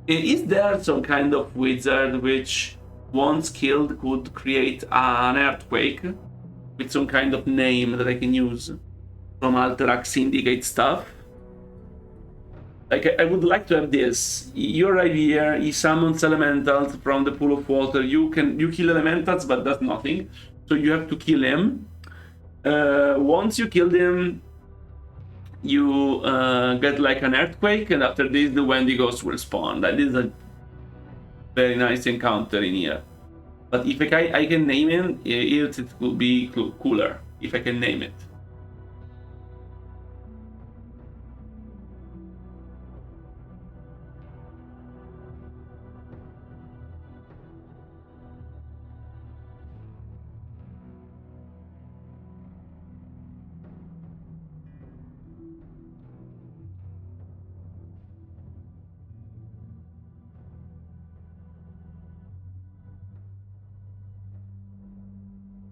Is there some kind of wizard which, once killed, could create an earthquake with some kind of name that I can use from Alterac Syndicate stuff? Like, I would like to have this. You're right here, he summons elementals from the pool of water. You kill elementals, but does nothing. So you have to kill him. Once you kill him, you get like an earthquake, and after this the Wendigos will spawn. That is a very nice encounter in here. But if I can name it, it will be cooler if I can name it.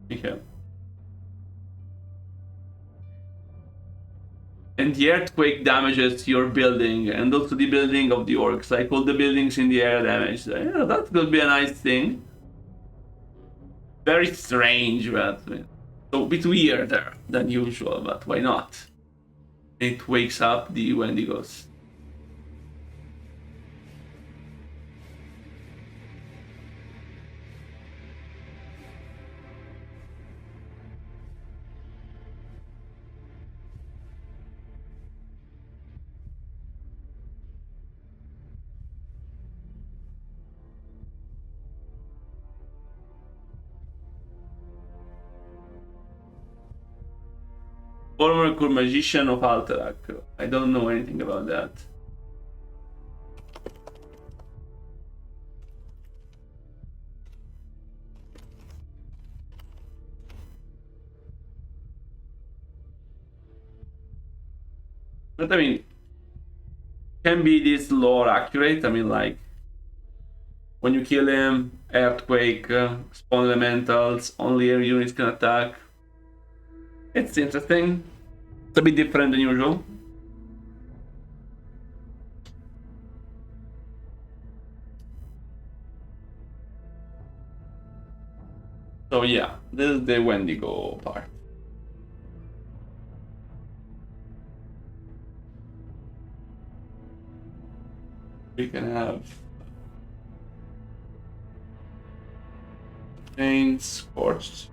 Okay. And the earthquake damages your building and also the building of the orcs, like all the buildings in the area damaged. Yeah, that could be a nice thing. Very strange, but so a bit weirder than usual, but why not? It wakes up the Wendigos. Former cool magician of Alterac. I don't know anything about that. But I mean, can be this lore accurate? I mean, like, when you kill him, earthquake, spawn elementals, only air units can attack. It's interesting. It's a bit different than usual. So yeah, this is the Wendigo part. We can have chains scorched.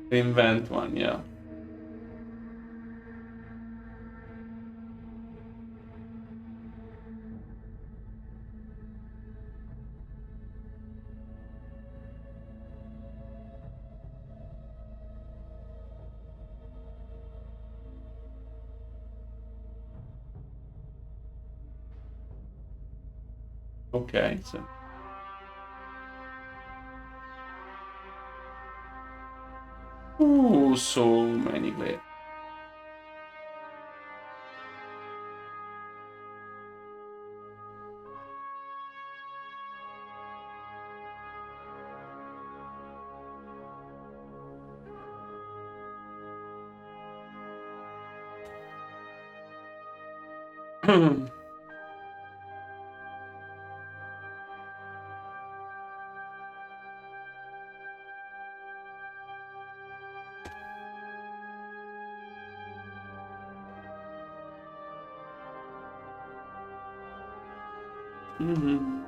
Invent one, yeah. Okay, so ooh, so many glaives. Mm-hmm.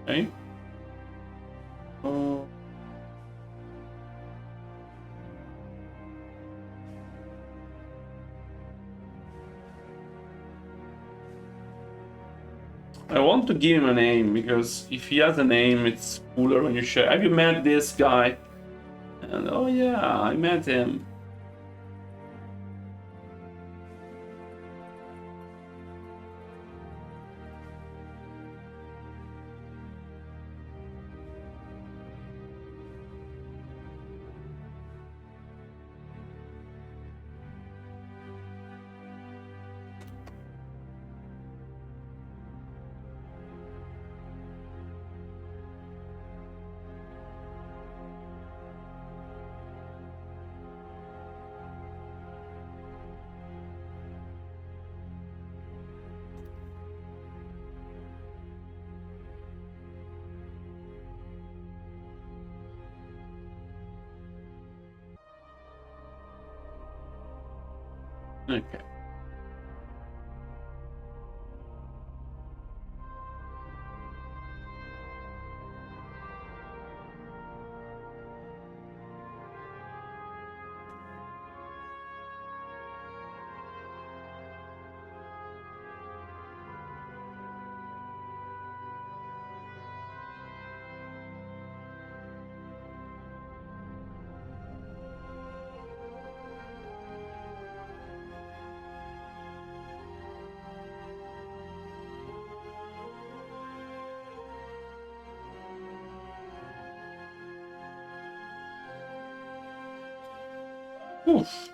Okay. Oh. I want to give him a name, because if he has a name, it's cooler when you share. Have you met this guy? And oh yeah, I met him. Okay. Oof.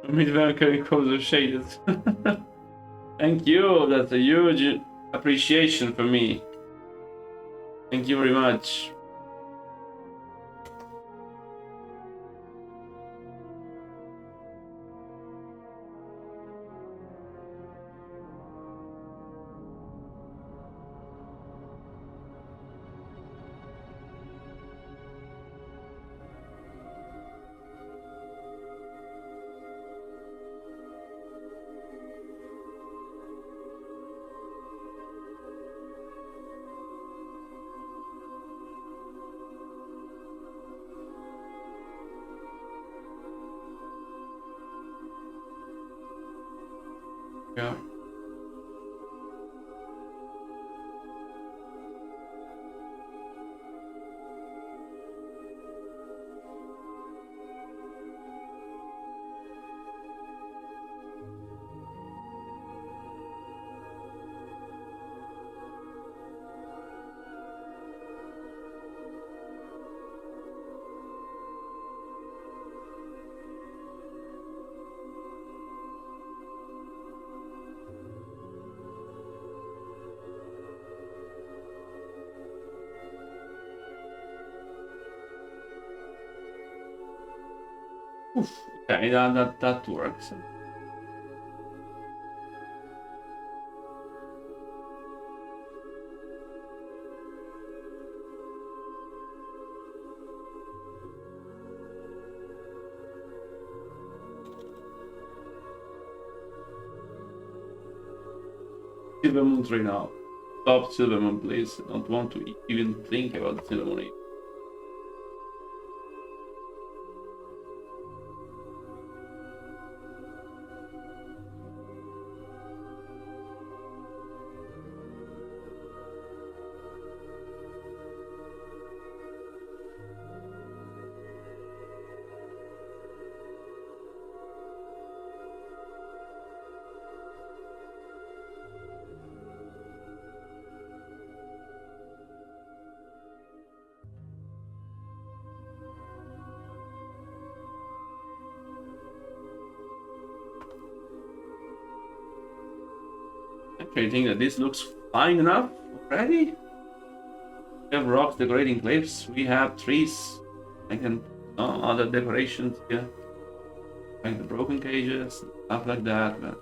Mid-Valkyrie colors are shaded. Thank you, that's a huge appreciation for me. Thank you very much. Yeah. Oof. Okay, that works. Silver Moon right now. Stop Silver Moon, please. I don't want to even think about Silver Moon. Actually, I think that this looks fine enough already. We have rocks decorating cliffs. We have trees. I can other decorations here, like the broken cages, stuff like that. But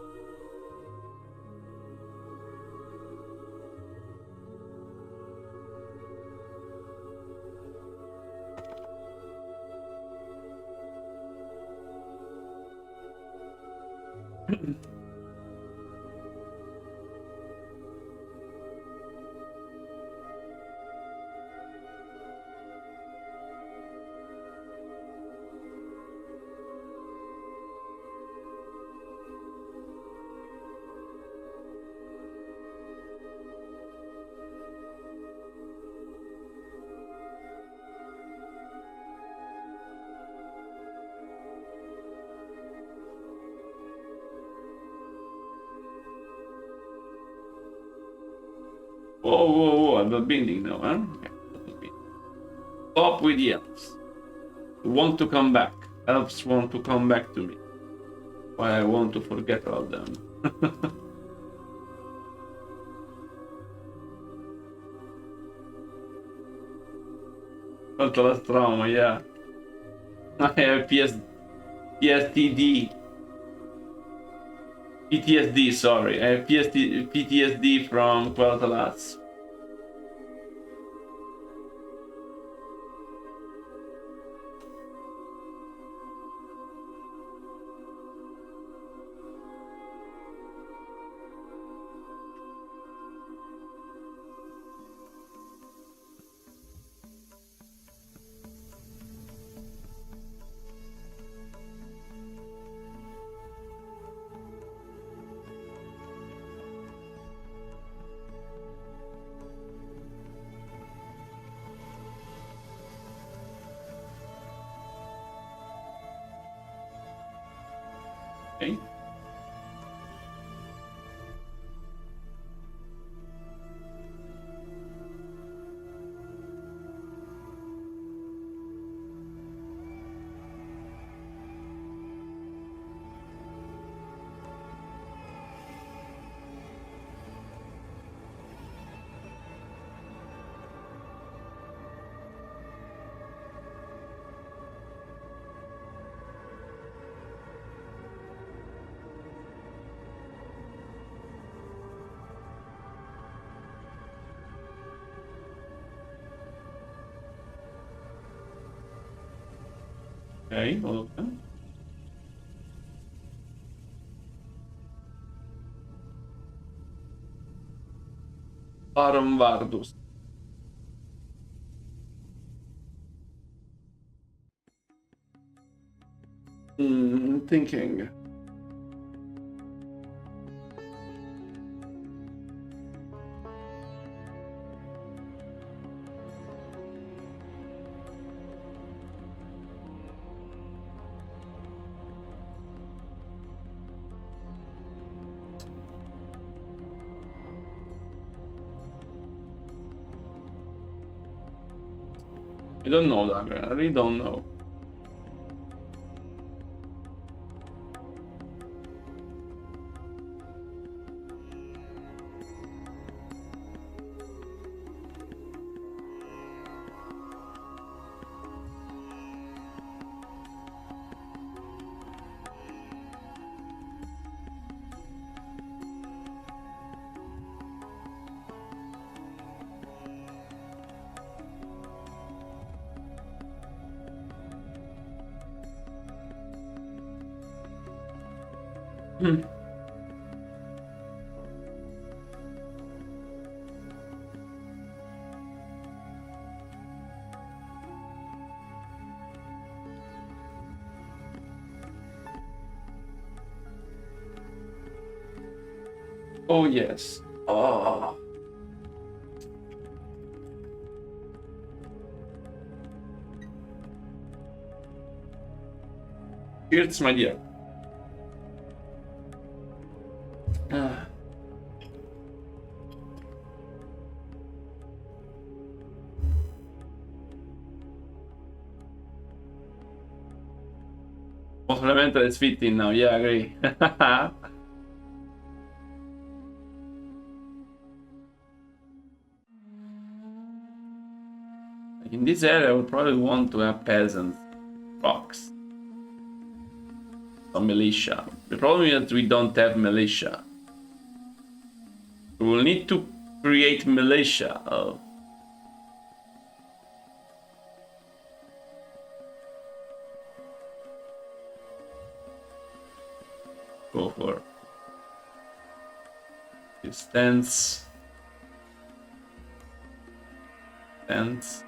Whoa, whoa, whoa, I'm not bending now, huh? Okay. Stop with the elves. Want to come back. Elves want to come back to me. Why I want to forget about them. Not the last trauma, yeah. I have PTSD. PTSD, sorry. I have PTSD from Quel'Thuzad. Okay. Okay, okay. Baron Vardus. Thinking. I don't know, Dagger. I really don't know. Hmm. Oh, yes. Oh. Cheers, my dear. Ah. Complemental is fitting now, yeah, I agree. In this area, I would probably want to have peasants, rocks, some militia. The problem is that we don't have militia. We will need to create militia. Oh. go for distance. Distance.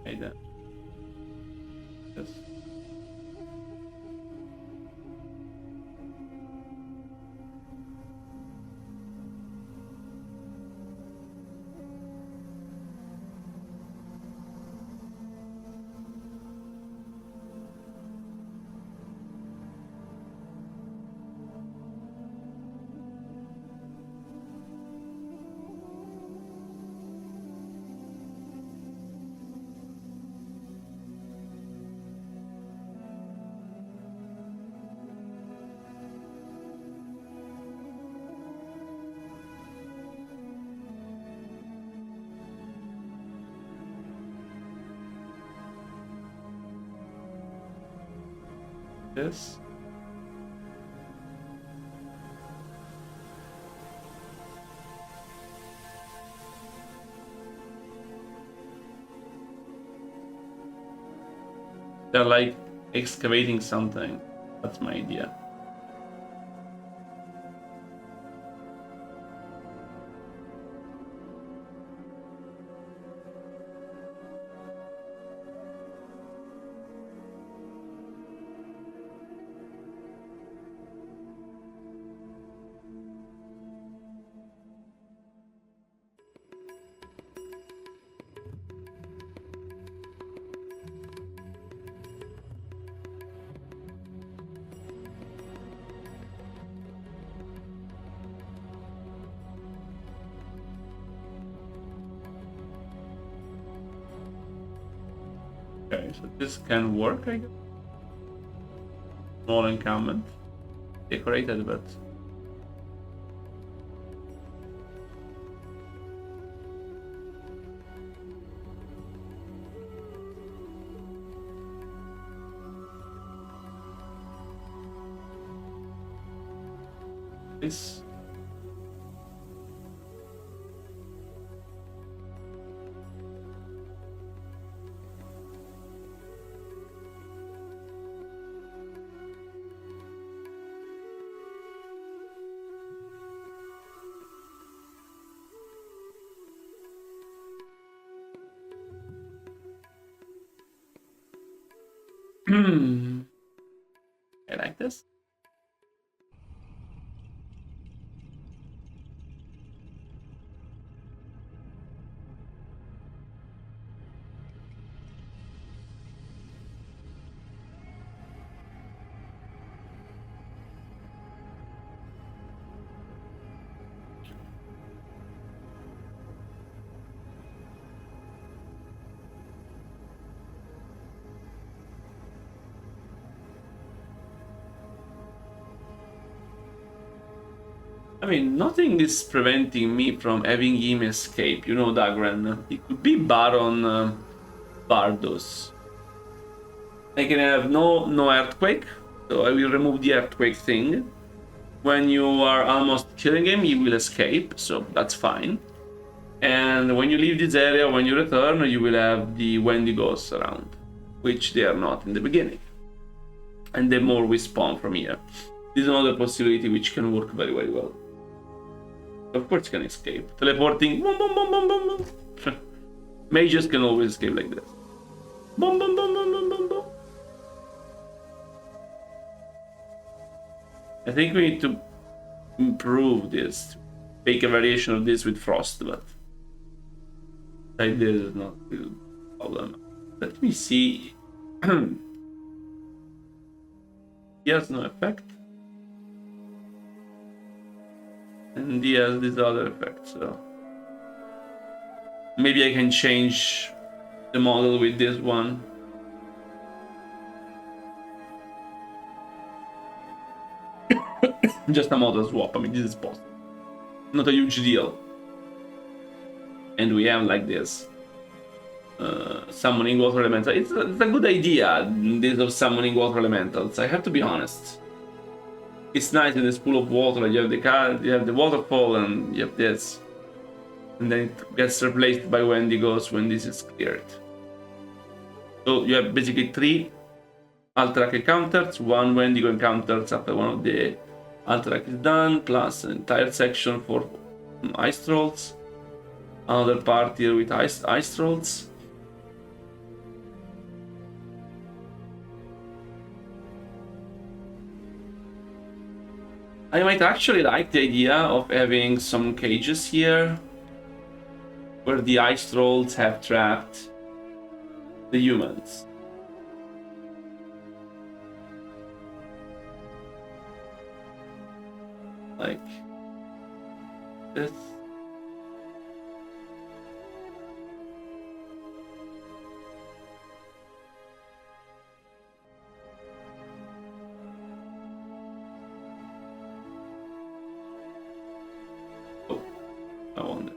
Okay, then. Yes. This. They're like excavating something. That's my idea. Okay, so this can work, I guess. Small encampment. Decorated, but... This... I like this. I mean, nothing is preventing me from having him escape, you know, Dagran. It could be Baron Bardos. I can have no earthquake, so I will remove the earthquake thing. When you are almost killing him, he will escape, so that's fine. And when you leave this area, when you return, you will have the Wendigos around, which they are not in the beginning. And the more we spawn from here. This is another possibility which can work very, very well. Of course you can escape. Teleporting. Boom, boom, boom, boom, boom, boom. Mages can always escape like this. Boom, boom, boom, boom, boom, boom, boom. I think we need to improve this. Make a variation of this with frost, but like this is not a problem. Let me see. He has no effect. And he has this other effect, so Maybe I can change the model with this one. Just a model swap. I mean, this is possible. Not a huge deal. And we have like this. Summoning water elemental. It's a good idea, this of summoning water elementals. I have to be honest. It's nice in this pool of water. You have the waterfall, and you have this, and then it gets replaced by Wendigos when this is cleared. So you have basically 3 Alterac encounters, 1 Wendigo encounters after one of the Alterac is done, plus an entire section for ice trolls. Another part here with ice trolls. I might actually like the idea of having some cages here where the ice trolls have trapped the humans. Like this. I wonder.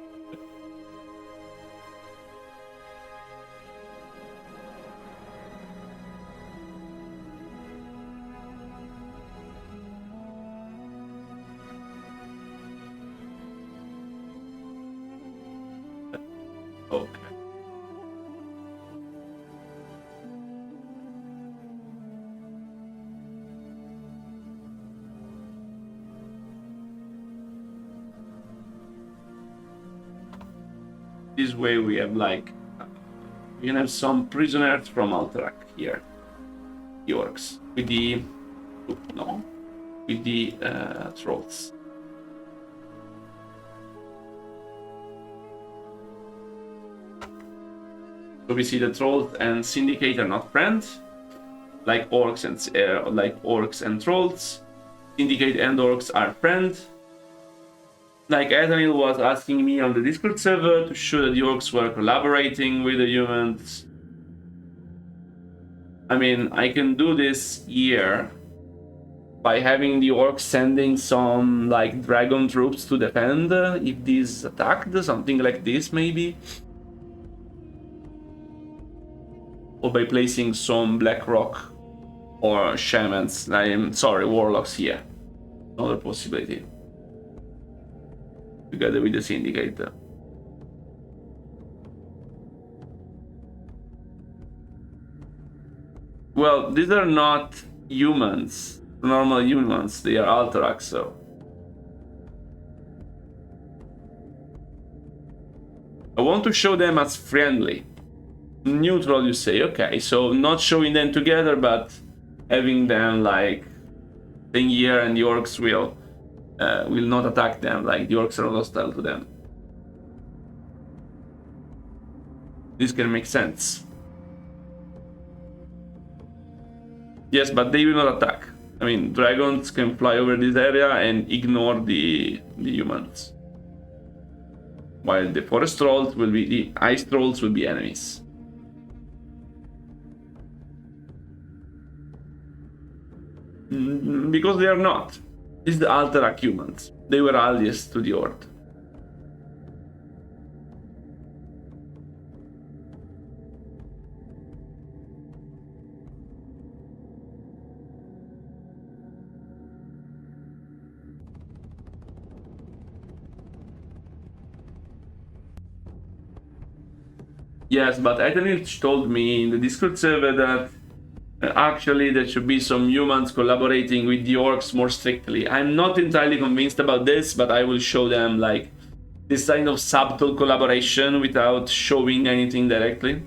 Okay. This way we have like we can have some prisoners from Alterac here. The orcs with the with the trolls. So we see the trolls and syndicate are not friends, like orcs and trolls. Syndicate and orcs are friends. Like Ethanil was asking me on the Discord server to show that the orcs were collaborating with the humans. I mean, I can do this here by having the orcs sending some like dragon troops to defend if these attacked, something like this maybe. Or by placing some black rock or shamans, warlocks here. Another possibility. Together with the syndicate. Well, these are not humans, normal humans, they are Alterac, so. I want to show them as friendly. Neutral, you say, okay, so not showing them together, but having them like staying here, and the orcs will not attack them, like the orcs are not hostile to them. This can make sense. Yes, but they will not attack. I mean, dragons can fly over this area and ignore the humans. While the forest trolls will be, the ice trolls will be enemies. Because they are not. This is the Alterac humans. They were allies to the Horde. Yes, but Ethanil told me in the Discord server that actually there should be some humans collaborating with the orcs more strictly. I'm not entirely convinced about this, but I will show them like this kind of subtle collaboration without showing anything directly.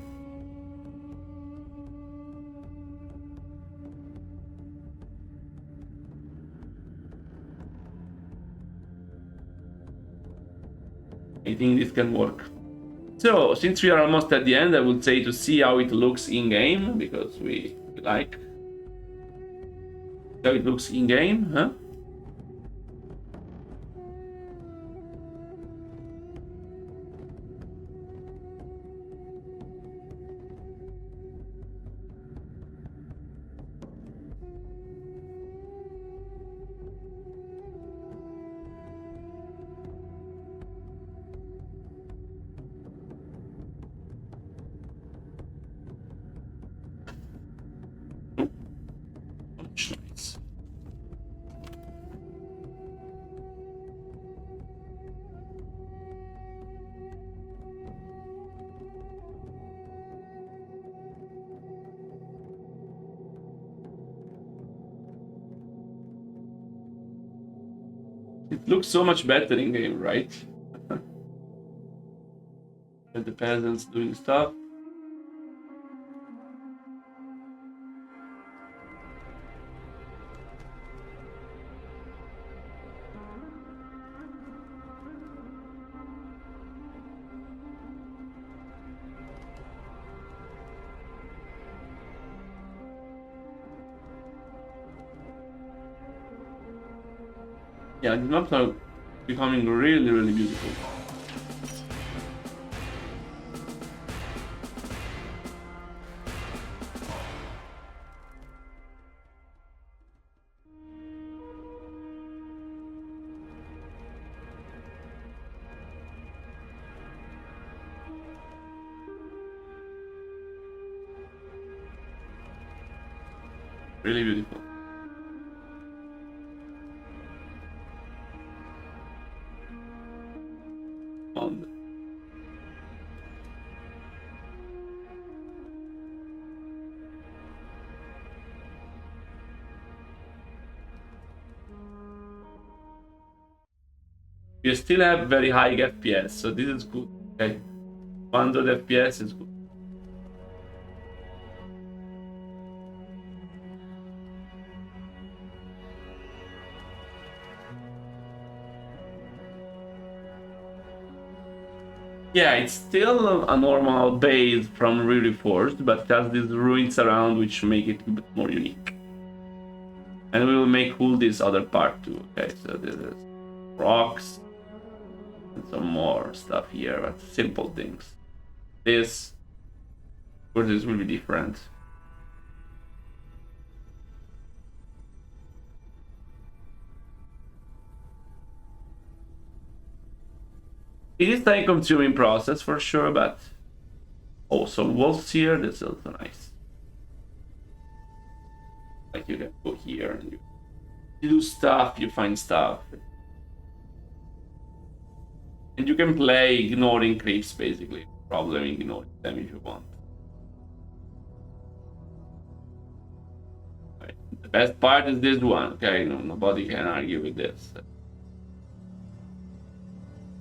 I think this can work. So, since we are almost at the end, I would say to see how it looks in-game, because we like how it looks in-game, huh? It looks so much better in game, right? And the peasants doing stuff. Yeah, the maps are becoming really, really beautiful. Really beautiful. And we still have very high FPS, so this is good. Okay, 100 FPS is good. Yeah, it's still a normal base from Re-Reforged, but it has these ruins around which make it a bit more unique. And we will make cool this other part too. Okay, so this is rocks and some more stuff here, but simple things. This, of course, this will be different. It is time consuming process for sure, but also walls here, that's also nice. Like you can go here and you do stuff, you find stuff. And you can play ignoring creeps basically. Problem ignoring them if you want. Right. The best part is this one, okay? Nobody can argue with this.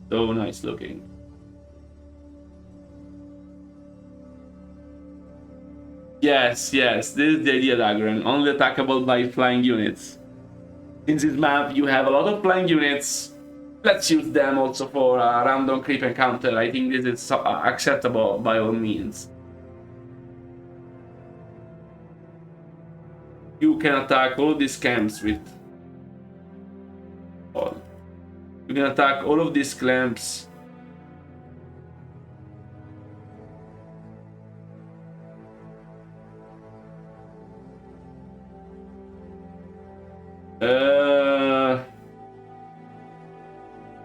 So nice looking. Yes, this is the idea diagram. Only attackable by flying units. In this map, you have a lot of flying units. Let's use them also for a random creep encounter. I think this is acceptable by all means. You can attack all these camps with... You can attack all of these clamps.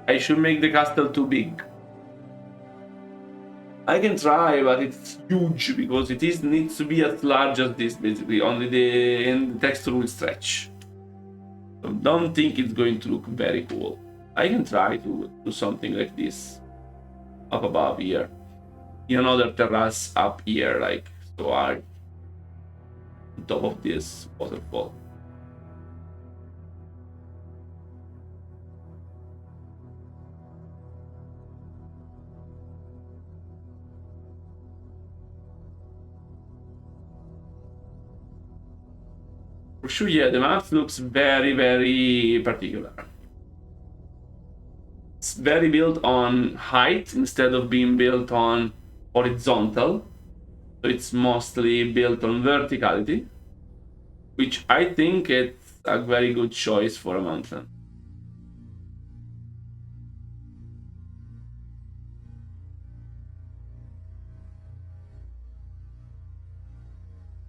I should make the castle too big. I can try, but it's huge because it needs to be as large as this basically. Only the texture will stretch. So don't think it's going to look very cool. I can try to do something like this up above here. In another terrace up here, like so high on top of this waterfall. For sure, yeah, the map looks very, very particular. It's very built on height instead of being built on horizontal. So it's mostly built on verticality, which I think it's a very good choice for a mountain.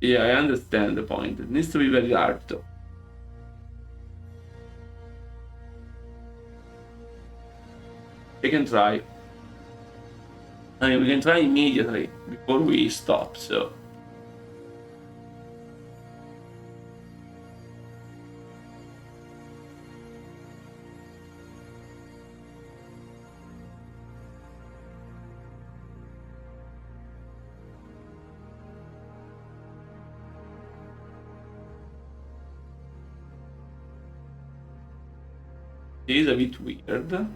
Yeah, I understand the point. It needs to be very hard though. We can try. I mean, we can try immediately before we stop, so. It is a bit weird.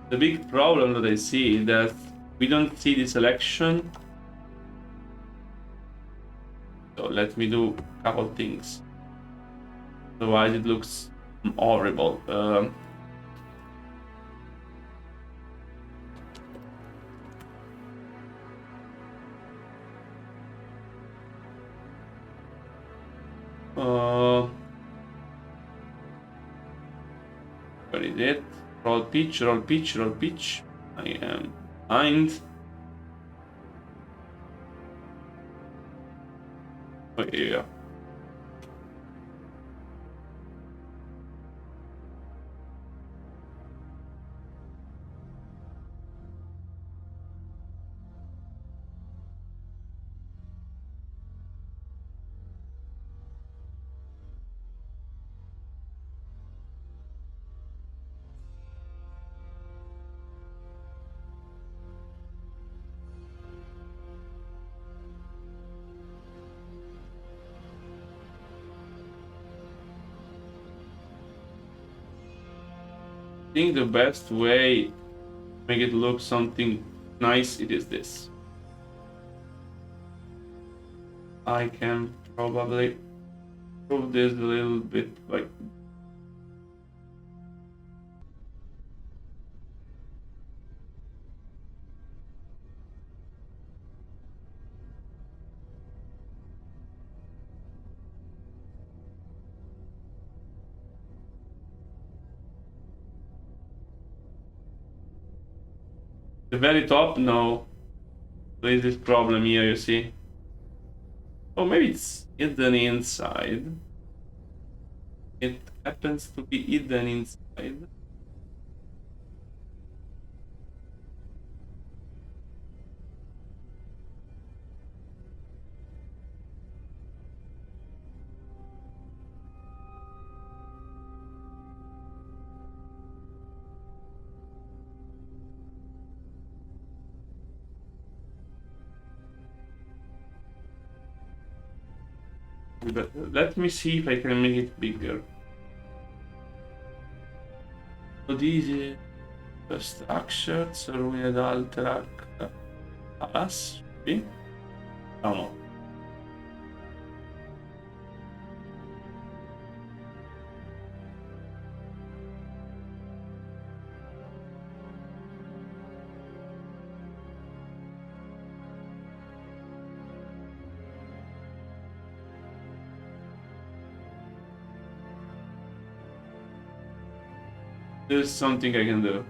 The big problem that I see is that we don't see the selection. So let me do a couple things. Otherwise it looks horrible. Where is it? Roll pitch, roll pitch, roll pitch. I am behind. Oh, here you go. I think the best way to make it look something nice, it is this. I can probably improve this a little bit, like the very top. No, there is this problem here, you see. Oh, maybe it's hidden inside. It happens to be hidden inside. But let me see if I can make it bigger. So this is the structure, so we had Alterac Palace, see? Oh no. There's something I can do.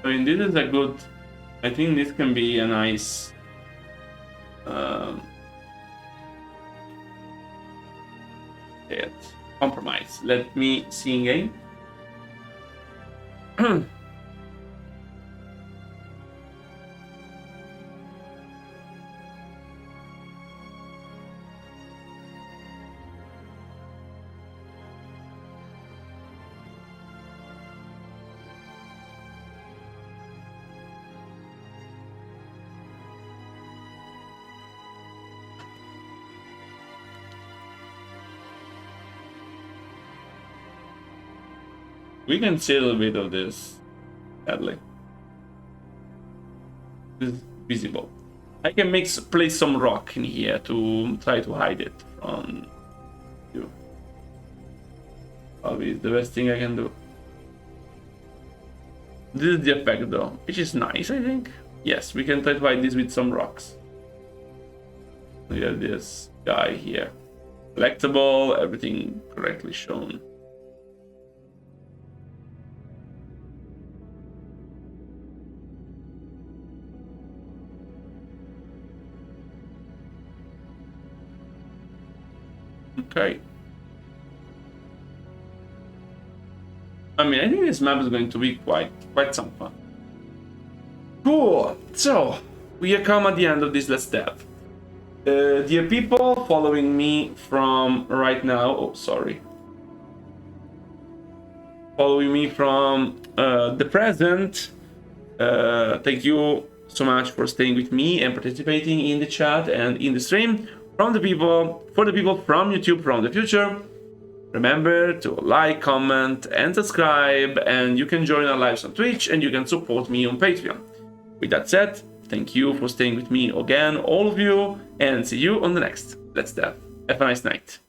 I mean, this is a good. I think this can be a nice. Compromise. Let me see in game. We can see a little bit of this, sadly. This is visible. I can place some rock in here to try to hide it from you. Probably the best thing I can do. This is the effect though, which is nice, I think. Yes, we can try to hide this with some rocks. Look at this guy here. Collectible, everything correctly shown. Okay. I mean, I think this map is going to be quite some fun. Cool. So we have come at the end of this Let's Dev. Dear people following me from right now, oh sorry, following me from the present, thank you so much for staying with me and participating in the chat and in the stream. For the people from YouTube from the future, remember to like, comment and subscribe, and you can join our lives on Twitch and you can support me on Patreon. With that said, thank you for staying with me again, all of you, and see you on the next Let's Dev. Have a nice night.